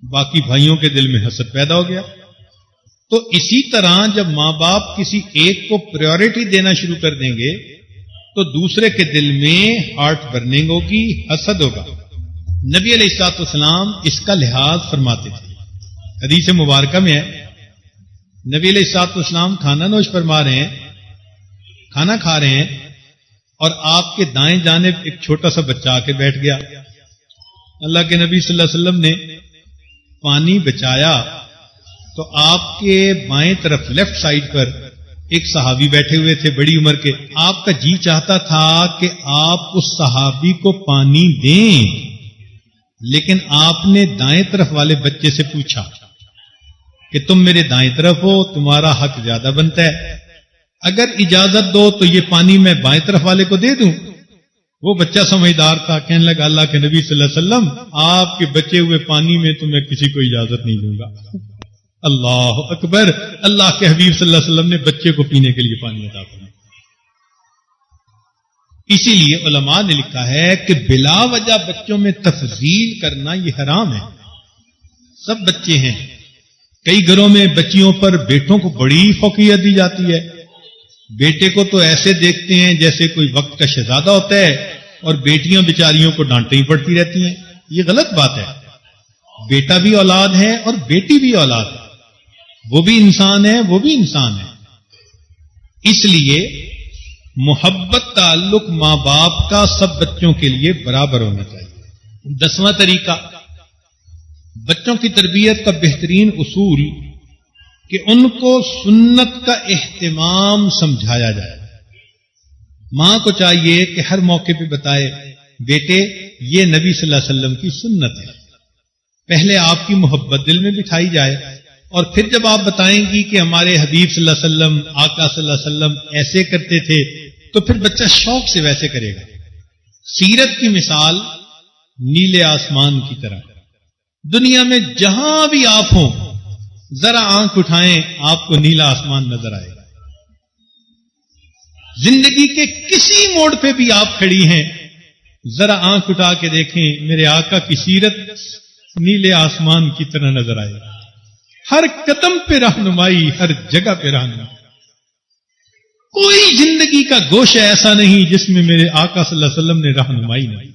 باقی بھائیوں کے دل میں حسد پیدا ہو گیا. تو اسی طرح جب ماں باپ کسی ایک کو پریورٹی دینا شروع کر دیں گے تو دوسرے کے دل میں ہارٹ برننگ ہوگی، حسد ہوگا. نبی علیہ الصلوۃ والسلام اس کا لحاظ فرماتے تھے. حدیث مبارکہ میں ہے نبی علیہ الصلوۃ والسلام کھانا نوش فرما رہے ہیں، کھانا کھا رہے ہیں اور آپ کے دائیں جانب ایک چھوٹا سا بچہ آ کے بیٹھ گیا. اللہ کے نبی صلی اللہ علیہ وسلم نے پانی بچایا تو آپ کے بائیں طرف لیفٹ سائیڈ پر ایک صحابی بیٹھے ہوئے تھے بڑی عمر کے. آپ کا جی چاہتا تھا کہ آپ اس صحابی کو پانی دیں، لیکن آپ نے دائیں طرف والے بچے سے پوچھا کہ تم میرے دائیں طرف ہو، تمہارا حق زیادہ بنتا ہے، اگر اجازت دو تو یہ پانی میں بائیں طرف والے کو دے دوں. وہ بچہ سمجھدار تھا، کہنے لگا اللہ کے نبی صلی اللہ علیہ وسلم آپ کے بچے ہوئے پانی میں تو میں کسی کو اجازت نہیں دوں گا. اللہ اکبر. اللہ کے حبیب صلی اللہ علیہ وسلم نے بچے کو پینے کے لیے پانی عطا فرمایا. اسی لیے علماء نے لکھا ہے کہ بلا وجہ بچوں میں تفضیل کرنا یہ حرام ہے. سب بچے ہیں، کئی گھروں میں بچیوں پر بیٹوں کو بڑی فوقیت دی جاتی ہے. بیٹے کو تو ایسے دیکھتے ہیں جیسے کوئی وقت کا شہزادہ ہوتا ہے اور بیٹیاں بیچاریوں کو ڈانٹی پڑتی رہتی ہیں. یہ غلط بات ہے. بیٹا بھی اولاد ہے اور بیٹی بھی اولاد ہے، وہ بھی انسان ہے، وہ بھی انسان ہے. اس لیے محبت تعلق ماں باپ کا سب بچوں کے لیے برابر ہونا چاہیے. 10واں طریقہ بچوں کی تربیت کا بہترین اصول کہ ان کو سنت کا اہتمام سمجھایا جائے. ماں کو چاہیے کہ ہر موقع پہ بتائے بیٹے یہ نبی صلی اللہ علیہ وسلم کی سنت ہے. پہلے آپ کی محبت دل میں بٹھائی جائے اور پھر جب آپ بتائیں گی کہ ہمارے حبیب صلی اللہ علیہ وسلم، آقا صلی اللہ علیہ وسلم ایسے کرتے تھے تو پھر بچہ شوق سے ویسے کرے گا. سیرت کی مثال نیلے آسمان کی طرح. دنیا میں جہاں بھی آپ ہوں ذرا آنکھ اٹھائیں آپ کو نیلا آسمان نظر آئے گا. زندگی کے کسی موڑ پہ بھی آپ کھڑی ہیں، ذرا آنکھ اٹھا کے دیکھیں، میرے آقا کی سیرت نیلے آسمان کی طرح نظر آئے، ہر قدم پہ رہنمائی، ہر جگہ پہ رہنمائی۔ کوئی زندگی کا گوشہ ایسا نہیں جس میں میرے آقا صلی اللہ علیہ وسلم نے رہنمائی نہیں۔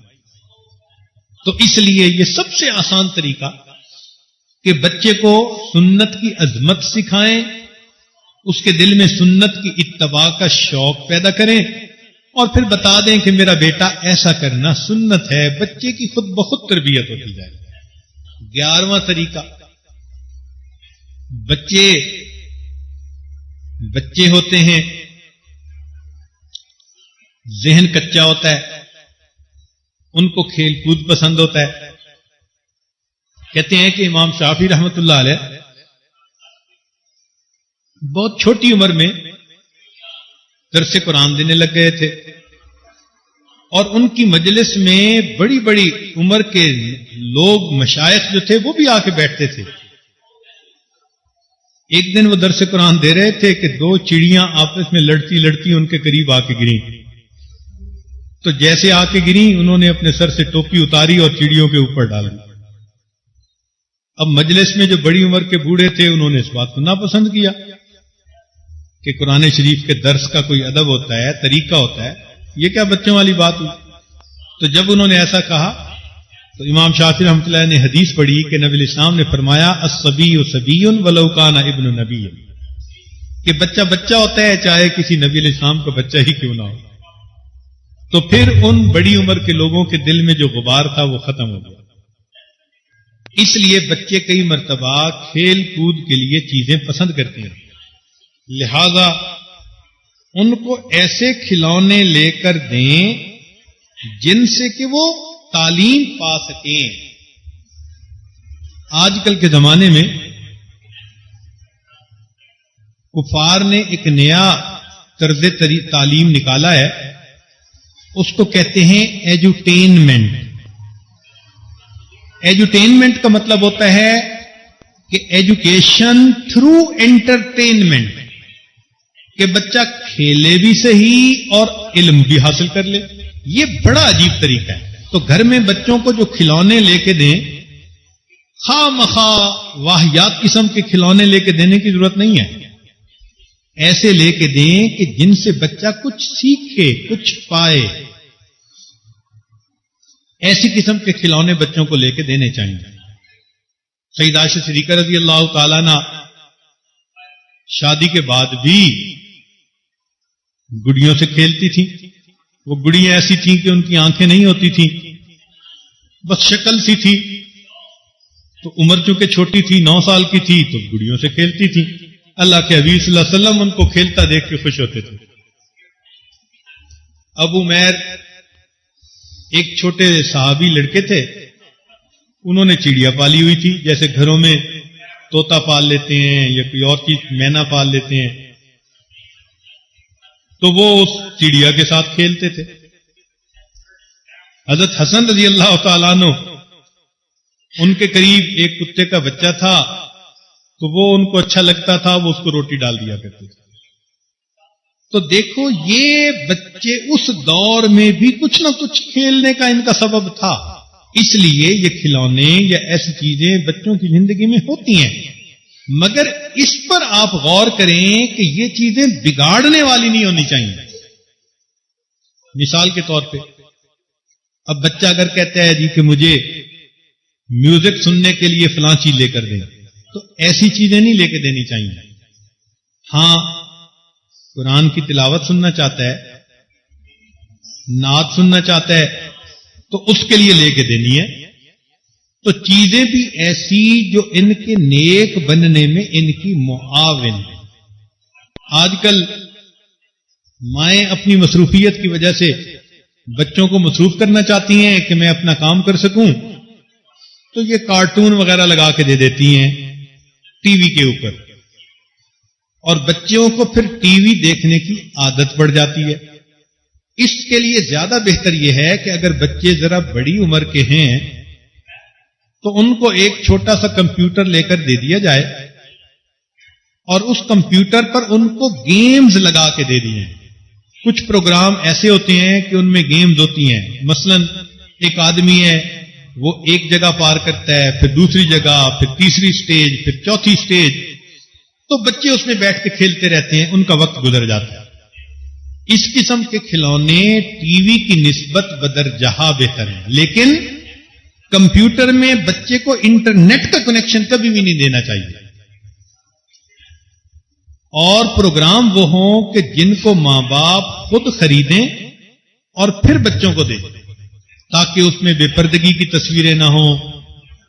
تو اس لیے یہ سب سے آسان طریقہ کہ بچے کو سنت کی عظمت سکھائیں، اس کے دل میں سنت کی اتباع کا شوق پیدا کریں، اور پھر بتا دیں کہ میرا بیٹا ایسا کرنا سنت ہے، بچے کی خود بخود تربیت ہوتی جائے۔ 11واں طریقہ، بچے ہوتے ہیں، ذہن کچا ہوتا ہے، ان کو کھیل کود پسند ہوتا ہے۔ کہتے ہیں کہ امام شافعی رحمت اللہ علیہ بہت چھوٹی عمر میں درس قرآن دینے لگ گئے تھے، اور ان کی مجلس میں بڑی بڑی عمر کے لوگ، مشائخ جو تھے وہ بھی آ کے بیٹھتے تھے۔ ایک دن وہ درس قرآن دے رہے تھے کہ 2 چڑیاں آپس میں لڑتی لڑتی ان کے قریب آ کے گریں، تو جیسے آ کے گریں انہوں نے اپنے سر سے ٹوپی اتاری اور چڑیوں کے اوپر ڈال دی۔ اب مجلس میں جو بڑی عمر کے بوڑھے تھے انہوں نے اس بات کو ناپسند کیا کہ قرآن شریف کے درس کا کوئی ادب ہوتا ہے، طریقہ ہوتا ہے، یہ کیا بچوں والی بات ہوئی؟ تو جب انہوں نے ایسا کہا تو امام شافعی رحمۃ اللہ نے حدیث پڑھی کہ نبی اسلام نے فرمایا الصبی صبی ولو کان ابن نبی، کہ بچہ بچہ ہوتا ہے چاہے کسی نبی علیہ السلام کا بچہ ہی کیوں نہ ہو۔ تو پھر ان بڑی عمر کے لوگوں کے دل میں جو غبار تھا وہ ختم ہو گیا۔ اس لیے بچے کئی مرتبہ کھیل کود کے لیے چیزیں پسند کرتے ہیں، لہذا ان کو ایسے کھلونے لے کر دیں جن سے کہ وہ تعلیم پا سکیں۔ آج کل کے زمانے میں کفار نے ایک نیا طرز تعلیم نکالا ہے، اس کو کہتے ہیں ایجوٹینمنٹ۔ ایجوٹینمنٹ کا مطلب ہوتا ہے کہ ایجوکیشن تھرو انٹرٹینمنٹ، کہ بچہ کھیلے بھی صحیح اور علم بھی حاصل کر لے۔ یہ بڑا عجیب طریقہ ہے۔ تو گھر میں بچوں کو جو کھلونے لے کے دیں، خواہ مخواہ واہیات قسم کے کھلونے لے کے دینے کی ضرورت نہیں ہے، ایسے لے کے دیں کہ جن سے بچہ کچھ سیکھے، کچھ پائے۔ ایسی قسم کے کھلونے بچوں کو لے کے دینے چاہیے۔ سیدہ عائشہ صدیقہ رضی اللہ تعالیٰ عنہ شادی کے بعد بھی گڑیوں سے کھیلتی تھی۔ وہ گڑیاں ایسی تھیں کہ ان کی آنکھیں نہیں ہوتی تھیں، بس شکل سی تھی، تو عمر چونکہ چھوٹی تھی، 9 سال کی تھی، تو گڑیوں سے کھیلتی تھی۔ اللہ کے حبیب صلی اللہ علیہ وسلم ان کو کھیلتا دیکھ کے خوش ہوتے تھے۔ ابو عمیر ایک چھوٹے صحابی لڑکے تھے، انہوں نے چڑیا پالی ہوئی تھی، جیسے گھروں میں طوطا پال لیتے ہیں یا کوئی اور چیز مینا پال لیتے ہیں، تو وہ اس چڑیا کے ساتھ کھیلتے تھے۔ حضرت حسن رضی اللہ تعالیٰ عنہ، ان کے قریب ایک کتے کا بچہ تھا، تو وہ ان کو اچھا لگتا تھا، وہ اس کو روٹی ڈال دیا کرتے تھے۔ تو دیکھو یہ بچے اس دور میں بھی کچھ نہ کچھ کھیلنے کا ان کا سبب تھا، اس لیے یہ کھلونے یا ایسی چیزیں بچوں کی زندگی میں ہوتی ہیں، مگر اس پر آپ غور کریں کہ یہ چیزیں بگاڑنے والی نہیں ہونی چاہیے۔ مثال کے طور پہ اب بچہ اگر کہتا ہے جی کہ مجھے میوزک سننے کے لیے فلاں چیز لے کر دیں، تو ایسی چیزیں نہیں لے کے دینی چاہیے۔ ہاں قرآن کی تلاوت سننا چاہتا ہے، نعت سننا چاہتا ہے، تو اس کے لیے لے کے دینی ہے۔ تو چیزیں بھی ایسی جو ان کے نیک بننے میں ان کی معاون ہے۔ آج کل مائیں اپنی مصروفیت کی وجہ سے بچوں کو مصروف کرنا چاہتی ہیں کہ میں اپنا کام کر سکوں، تو یہ کارٹون وغیرہ لگا کے دے دیتی ہیں ٹی وی کے اوپر، اور بچوں کو پھر ٹی وی دیکھنے کی عادت پڑ جاتی ہے۔ اس کے لیے زیادہ بہتر یہ ہے کہ اگر بچے ذرا بڑی عمر کے ہیں تو ان کو ایک چھوٹا سا کمپیوٹر لے کر دے دیا جائے، اور اس کمپیوٹر پر ان کو گیمز لگا کے دے دیے، کچھ پروگرام ایسے ہوتے ہیں کہ ان میں گیمز ہوتی ہیں. مثلا ایک آدمی ہے وہ ایک جگہ پار کرتا ہے, پھر دوسری جگہ, پھر تیسری سٹیج, پھر چوتھی سٹیج, تو بچے اس میں بیٹھ کے کھیلتے رہتے ہیں, ان کا وقت گزر جاتا ہے. اس قسم کے کھلونے ٹی وی کی نسبت بدرجہ بہتر ہیں, لیکن کمپیوٹر میں بچے کو انٹرنیٹ کا کنیکشن کبھی بھی نہیں دینا چاہیے. اور پروگرام وہ ہوں کہ جن کو ماں باپ خود خریدیں اور پھر بچوں کو دیں, تاکہ اس میں بے پردگی کی تصویریں نہ ہوں,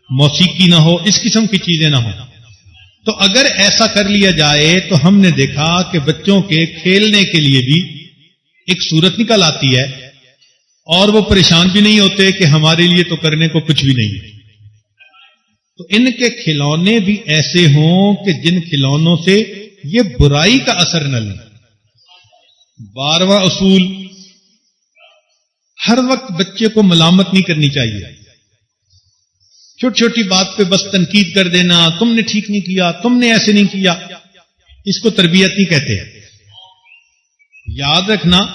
موسیقی نہ ہو, اس قسم کی چیزیں نہ ہوں. تو اگر ایسا کر لیا جائے تو ہم نے دیکھا کہ بچوں کے کھیلنے کے لیے بھی ایک صورت نکل آتی ہے, اور وہ پریشان بھی نہیں ہوتے کہ ہمارے لیے تو کرنے کو کچھ بھی نہیں. تو ان کے کھلونے بھی ایسے ہوں کہ جن کھلونوں سے یہ برائی کا اثر نہ لیں. 12واں اصول, ہر وقت بچے کو ملامت نہیں کرنی چاہیے. چھوٹی چھوٹی بات پہ بس تنقید کر دینا, تم نے ٹھیک نہیں کیا, تم نے ایسے نہیں کیا, اس کو تربیت نہیں کہتے. یاد رکھنا,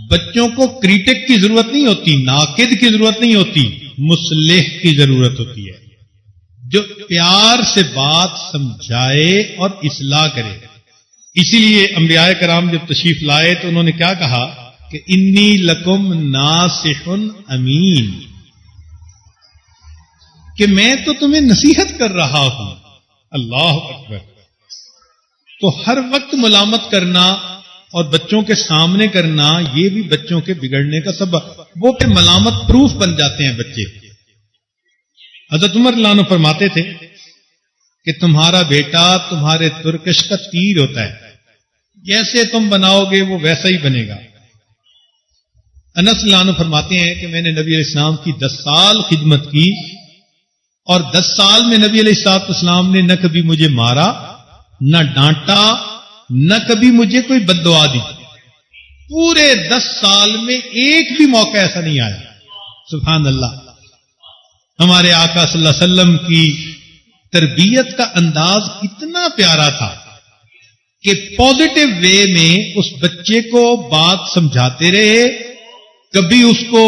بچوں کو کریٹک کی ضرورت نہیں ہوتی, ناقد کی ضرورت نہیں ہوتی, مصلح کی ضرورت ہوتی ہے, جو پیار سے بات سمجھائے اور اصلاح کرے. اسی لیے انبیاء کرام جب تشریف لائے تو انہوں نے کیا کہا کہ انی لکم ناصح امین, کہ میں تو تمہیں نصیحت کر رہا ہوں. اللہ اکبر. تو ہر وقت ملامت کرنا اور بچوں کے سامنے کرنا, یہ بھی بچوں کے بگڑنے کا سبب, وہ پھر ملامت پروف بن جاتے ہیں بچے. حضرت عمر رضی اللہ عنہ فرماتے تھے کہ تمہارا بیٹا تمہارے ترکش کا تیر ہوتا ہے, جیسے تم بناؤ گے وہ ویسا ہی بنے گا. انس رضی اللہ عنہ فرماتے ہیں کہ میں نے نبی علیہ السلام کی 10 سال خدمت کی, اور 10 سال میں نبی علیہ السلام نے نہ کبھی مجھے مارا, نہ ڈانٹا, نہ کبھی مجھے کوئی بد دعا دی. پورے 10 سال میں ایک بھی موقع ایسا نہیں آیا. سبحان اللہ. ہمارے آقا صلی اللہ علیہ وسلم کی تربیت کا انداز اتنا پیارا تھا کہ پازیٹو وے میں اس بچے کو بات سمجھاتے رہے, کبھی اس کو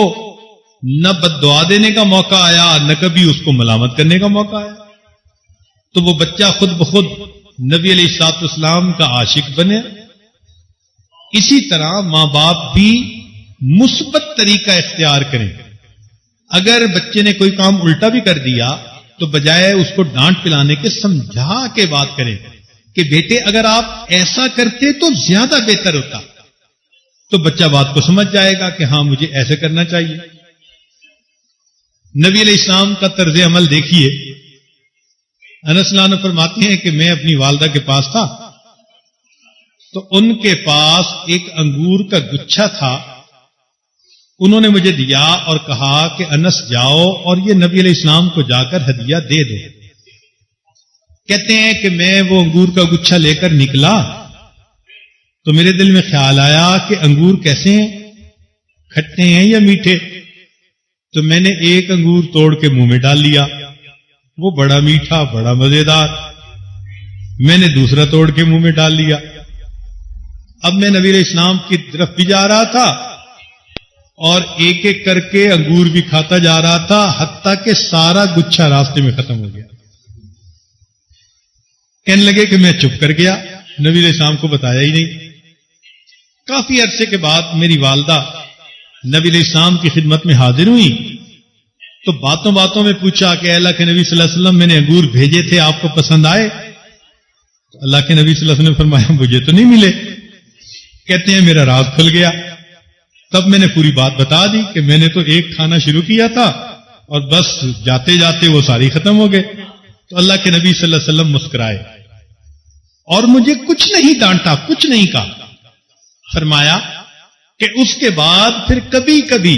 نہ بد دعا دینے کا موقع آیا, نہ کبھی اس کو ملامت کرنے کا موقع آیا. تو وہ بچہ خود بخود نبی علیہ الصلوۃ والسلام کا عاشق بنے. اسی طرح ماں باپ بھی مثبت طریقہ اختیار کریں. اگر بچے نے کوئی کام الٹا بھی کر دیا تو بجائے اس کو ڈانٹ پلانے کے سمجھا کے بات کریں کہ بیٹے اگر آپ ایسا کرتے تو زیادہ بہتر ہوتا. تو بچہ بات کو سمجھ جائے گا کہ ہاں مجھے ایسے کرنا چاہیے. نبی علیہ السلام کا طرز عمل دیکھیے. انس رضی اللہ عنہ فرماتے ہیں کہ میں اپنی والدہ کے پاس تھا تو ان کے پاس ایک انگور کا گچھا تھا. انہوں نے مجھے دیا اور کہا کہ انس جاؤ اور یہ نبی علیہ السلام کو جا کر ہدیہ دے دو. کہتے ہیں کہ میں وہ انگور کا گچھا لے کر نکلا تو میرے دل میں خیال آیا کہ انگور کیسے ہیں, کھٹے ہیں یا میٹھے. تو میں نے ایک انگور توڑ کے منہ میں ڈال لیا, وہ بڑا میٹھا, بڑا مزیدار. میں نے دوسرا توڑ کے منہ میں ڈال لیا. اب میں نبی علیہ السلام کی طرف بھی جا رہا تھا اور ایک ایک کر کے انگور بھی کھاتا جا رہا تھا, حتیٰ کہ سارا گچھا راستے میں ختم ہو گیا. کہنے لگے کہ میں چپ کر گیا, نبی علیہ السلام کو بتایا ہی نہیں. کافی عرصے کے بعد میری والدہ نبی علیہ السلام کی خدمت میں حاضر ہوئی تو باتوں باتوں میں پوچھا کہ اللہ کے نبی صلی اللہ علیہ وسلم میں نے انگور بھیجے تھے, آپ کو پسند آئے؟ تو اللہ کے نبی صلی اللہ علیہ وسلم نے فرمایا مجھے تو نہیں ملے. کہتے ہیں میرا راز کھل گیا. تب میں نے پوری بات بتا دی کہ میں نے تو ایک کھانا شروع کیا تھا اور بس جاتے جاتے وہ ساری ختم ہو گئے. تو اللہ کے نبی صلی اللہ علیہ وسلم مسکرائے اور مجھے کچھ نہیں ڈانٹا, کچھ نہیں کہا. فرمایا کہ اس کے بعد پھر کبھی کبھی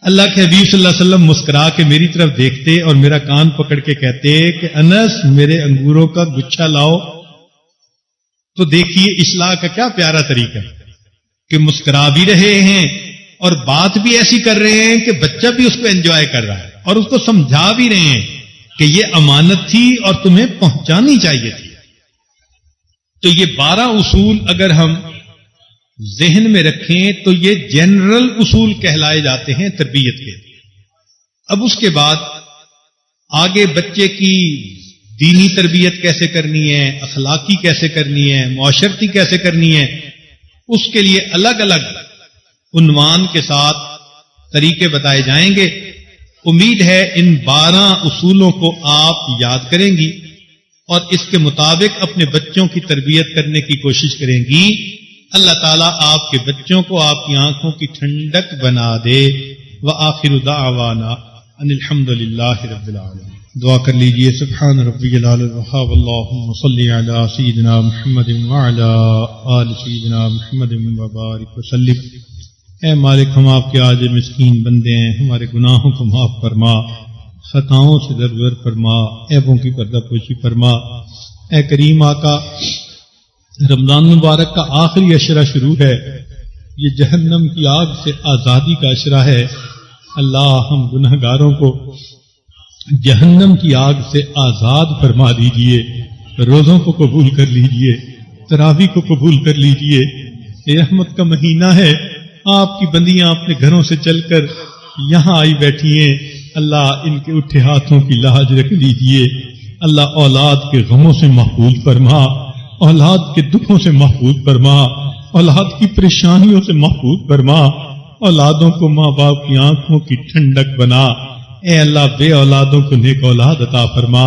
اللہ کے حبیب صلی اللہ علیہ وسلم مسکرا کے میری طرف دیکھتے اور میرا کان پکڑ کے کہتے کہ انس میرے انگوروں کا گچھا لاؤ. تو دیکھیے اصلاح کا کیا پیارا طریقہ کہ مسکرا بھی رہے ہیں اور بات بھی ایسی کر رہے ہیں کہ بچہ بھی اس کو انجوائے کر رہا ہے اور اس کو سمجھا بھی رہے ہیں کہ یہ امانت تھی اور تمہیں پہنچانی چاہیے تھی. تو یہ 12 اصول اگر ہم ذہن میں رکھیں تو یہ جنرل اصول کہلائے جاتے ہیں تربیت کے. اب اس کے بعد آگے بچے کی دینی تربیت کیسے کرنی ہے، اخلاقی کیسے کرنی ہے، معاشرتی کیسے کرنی ہے، اس کے لیے الگ الگ عنوان کے ساتھ طریقے بتائے جائیں گے. امید ہے ان 12 اصولوں کو آپ یاد کریں گی اور اس کے مطابق اپنے بچوں کی تربیت کرنے کی کوشش کریں گی. اللہ تعالیٰ آپ کے بچوں کو آپ کی آنکھوں کی ٹھنڈک بنا دے. وآخر دعوانا ان الحمد للہ رب العالمین. دعا کر لیجئے. سبحان ربی العلی الوہاب اللہم صلی علی سیدنا محمد وعلی آل سیدنا محمد وبارک وسلم. اے مالک، ہم آپ کے عاجز مسکین بندے ہیں، ہمارے گناہوں کو معاف فرما، خطاؤں سے درگزر فرما، عیبوں کی پردہ پوشی فرما. اے کریم آقا، رمضان مبارک کا آخری عشرہ شروع ہے، یہ جہنم کی آگ سے آزادی کا عشرہ ہے. اللہ ہم گنہگاروں کو جہنم کی آگ سے آزاد فرما دیجئے. روزوں کو قبول کر لیجئے، تراویح کو قبول کر لیجئے. یہ رحمت کا مہینہ ہے، آپ کی بندیاں اپنے گھروں سے چل کر یہاں آئی بیٹھی ہیں. اللہ ان کے اٹھے ہاتھوں کی لاج رکھ لیجئے. اللہ اولاد کے غموں سے محفوظ فرما، اولاد کے دکھوں سے محفوظ فرما، اولاد کی پریشانیوں سے محفوظ فرما. اولادوں کو ماں باپ کی آنکھوں کی ٹھنڈک بنا. اے اللہ بے اولادوں کو نیک اولاد عطا فرما.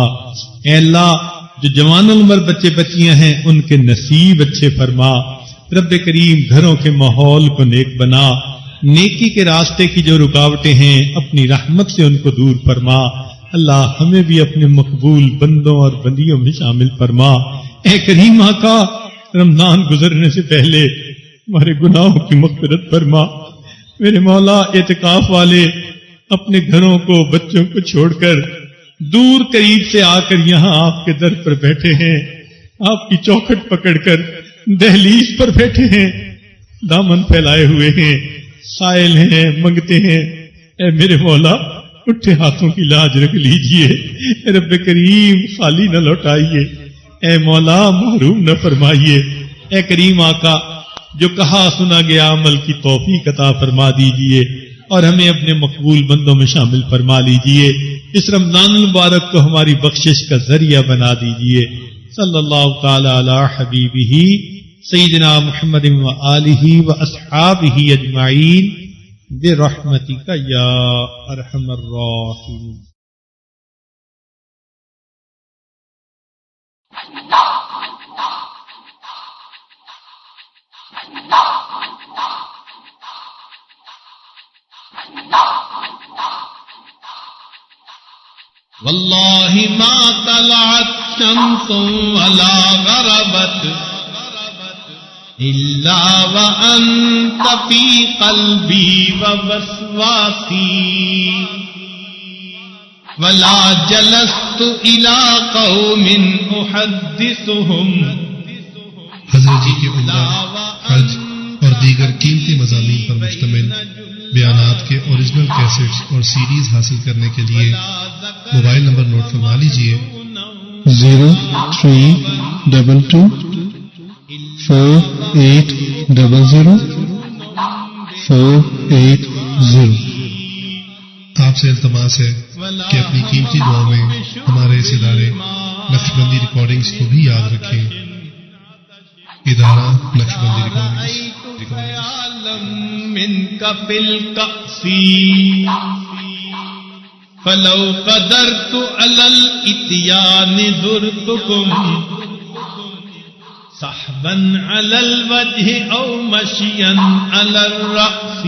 اے اللہ جو جوان العمر بچے بچیاں ہیں ان کے نصیب اچھے فرما. رب کریم گھروں کے ماحول کو نیک بنا. نیکی کے راستے کی جو رکاوٹیں ہیں اپنی رحمت سے ان کو دور فرما. اللہ ہمیں بھی اپنے مقبول بندوں اور بندیوں میں شامل فرما. اے کریم آقا، رمضان گزرنے سے پہلے ہمارے گناہوں کی مغفرت فرما. میرے مولا، اعتکاف والے اپنے گھروں کو بچوں کو چھوڑ کر دور قریب سے آ کر یہاں آپ کے در پر بیٹھے ہیں، آپ کی چوکھٹ پکڑ کر دہلیز پر بیٹھے ہیں، دامن پھیلائے ہوئے ہیں، سائل ہیں، منگتے ہیں. اے میرے مولا، اٹھے ہاتھوں کی لاج رکھ لیجئے. رب کریم خالی نہ لوٹائیے. اے مولا محروم نہ فرمائیے. اے کریم آقا، جو کہا سنا گیا عمل کی توفیق عطا فرما دیجئے اور ہمیں اپنے مقبول بندوں میں شامل فرما لیجئے. اس رمضان المبارک کو ہماری بخشش کا ذریعہ بنا دیجئے. صلی اللہ تعالی علی حبیبہ سیدنا محمد و آلہ و اصحابہ اجمعین برحمتک یا ارحم الراحمین. واللہ ما طلعت شمس ولا غربت الا وانت فی قلبی ووسواسی ولا جلست الى قوم احدثهم. حضرت جی کے عمرہ، حج اور دیگر قیمتی مضامین پر مشتمل بیانات کے اوریجنل کیسٹس اور سیڈیز حاصل کرنے کے لیے موبائل نمبر نوٹ فرما لیجئے 0322 4800 480. آپ سے التماس ہے کہ اپنی قیمتی دعاؤں میں ہمارے اس ادارے نقشبندی ریکارڈنگز کو بھی یاد رکھیں. ادارہ نقشبندی ریکارڈنگز. منك في الكأس فلو قدرت على الاتيان زرتكم صحبا على الوجه او مشيا على الرأس.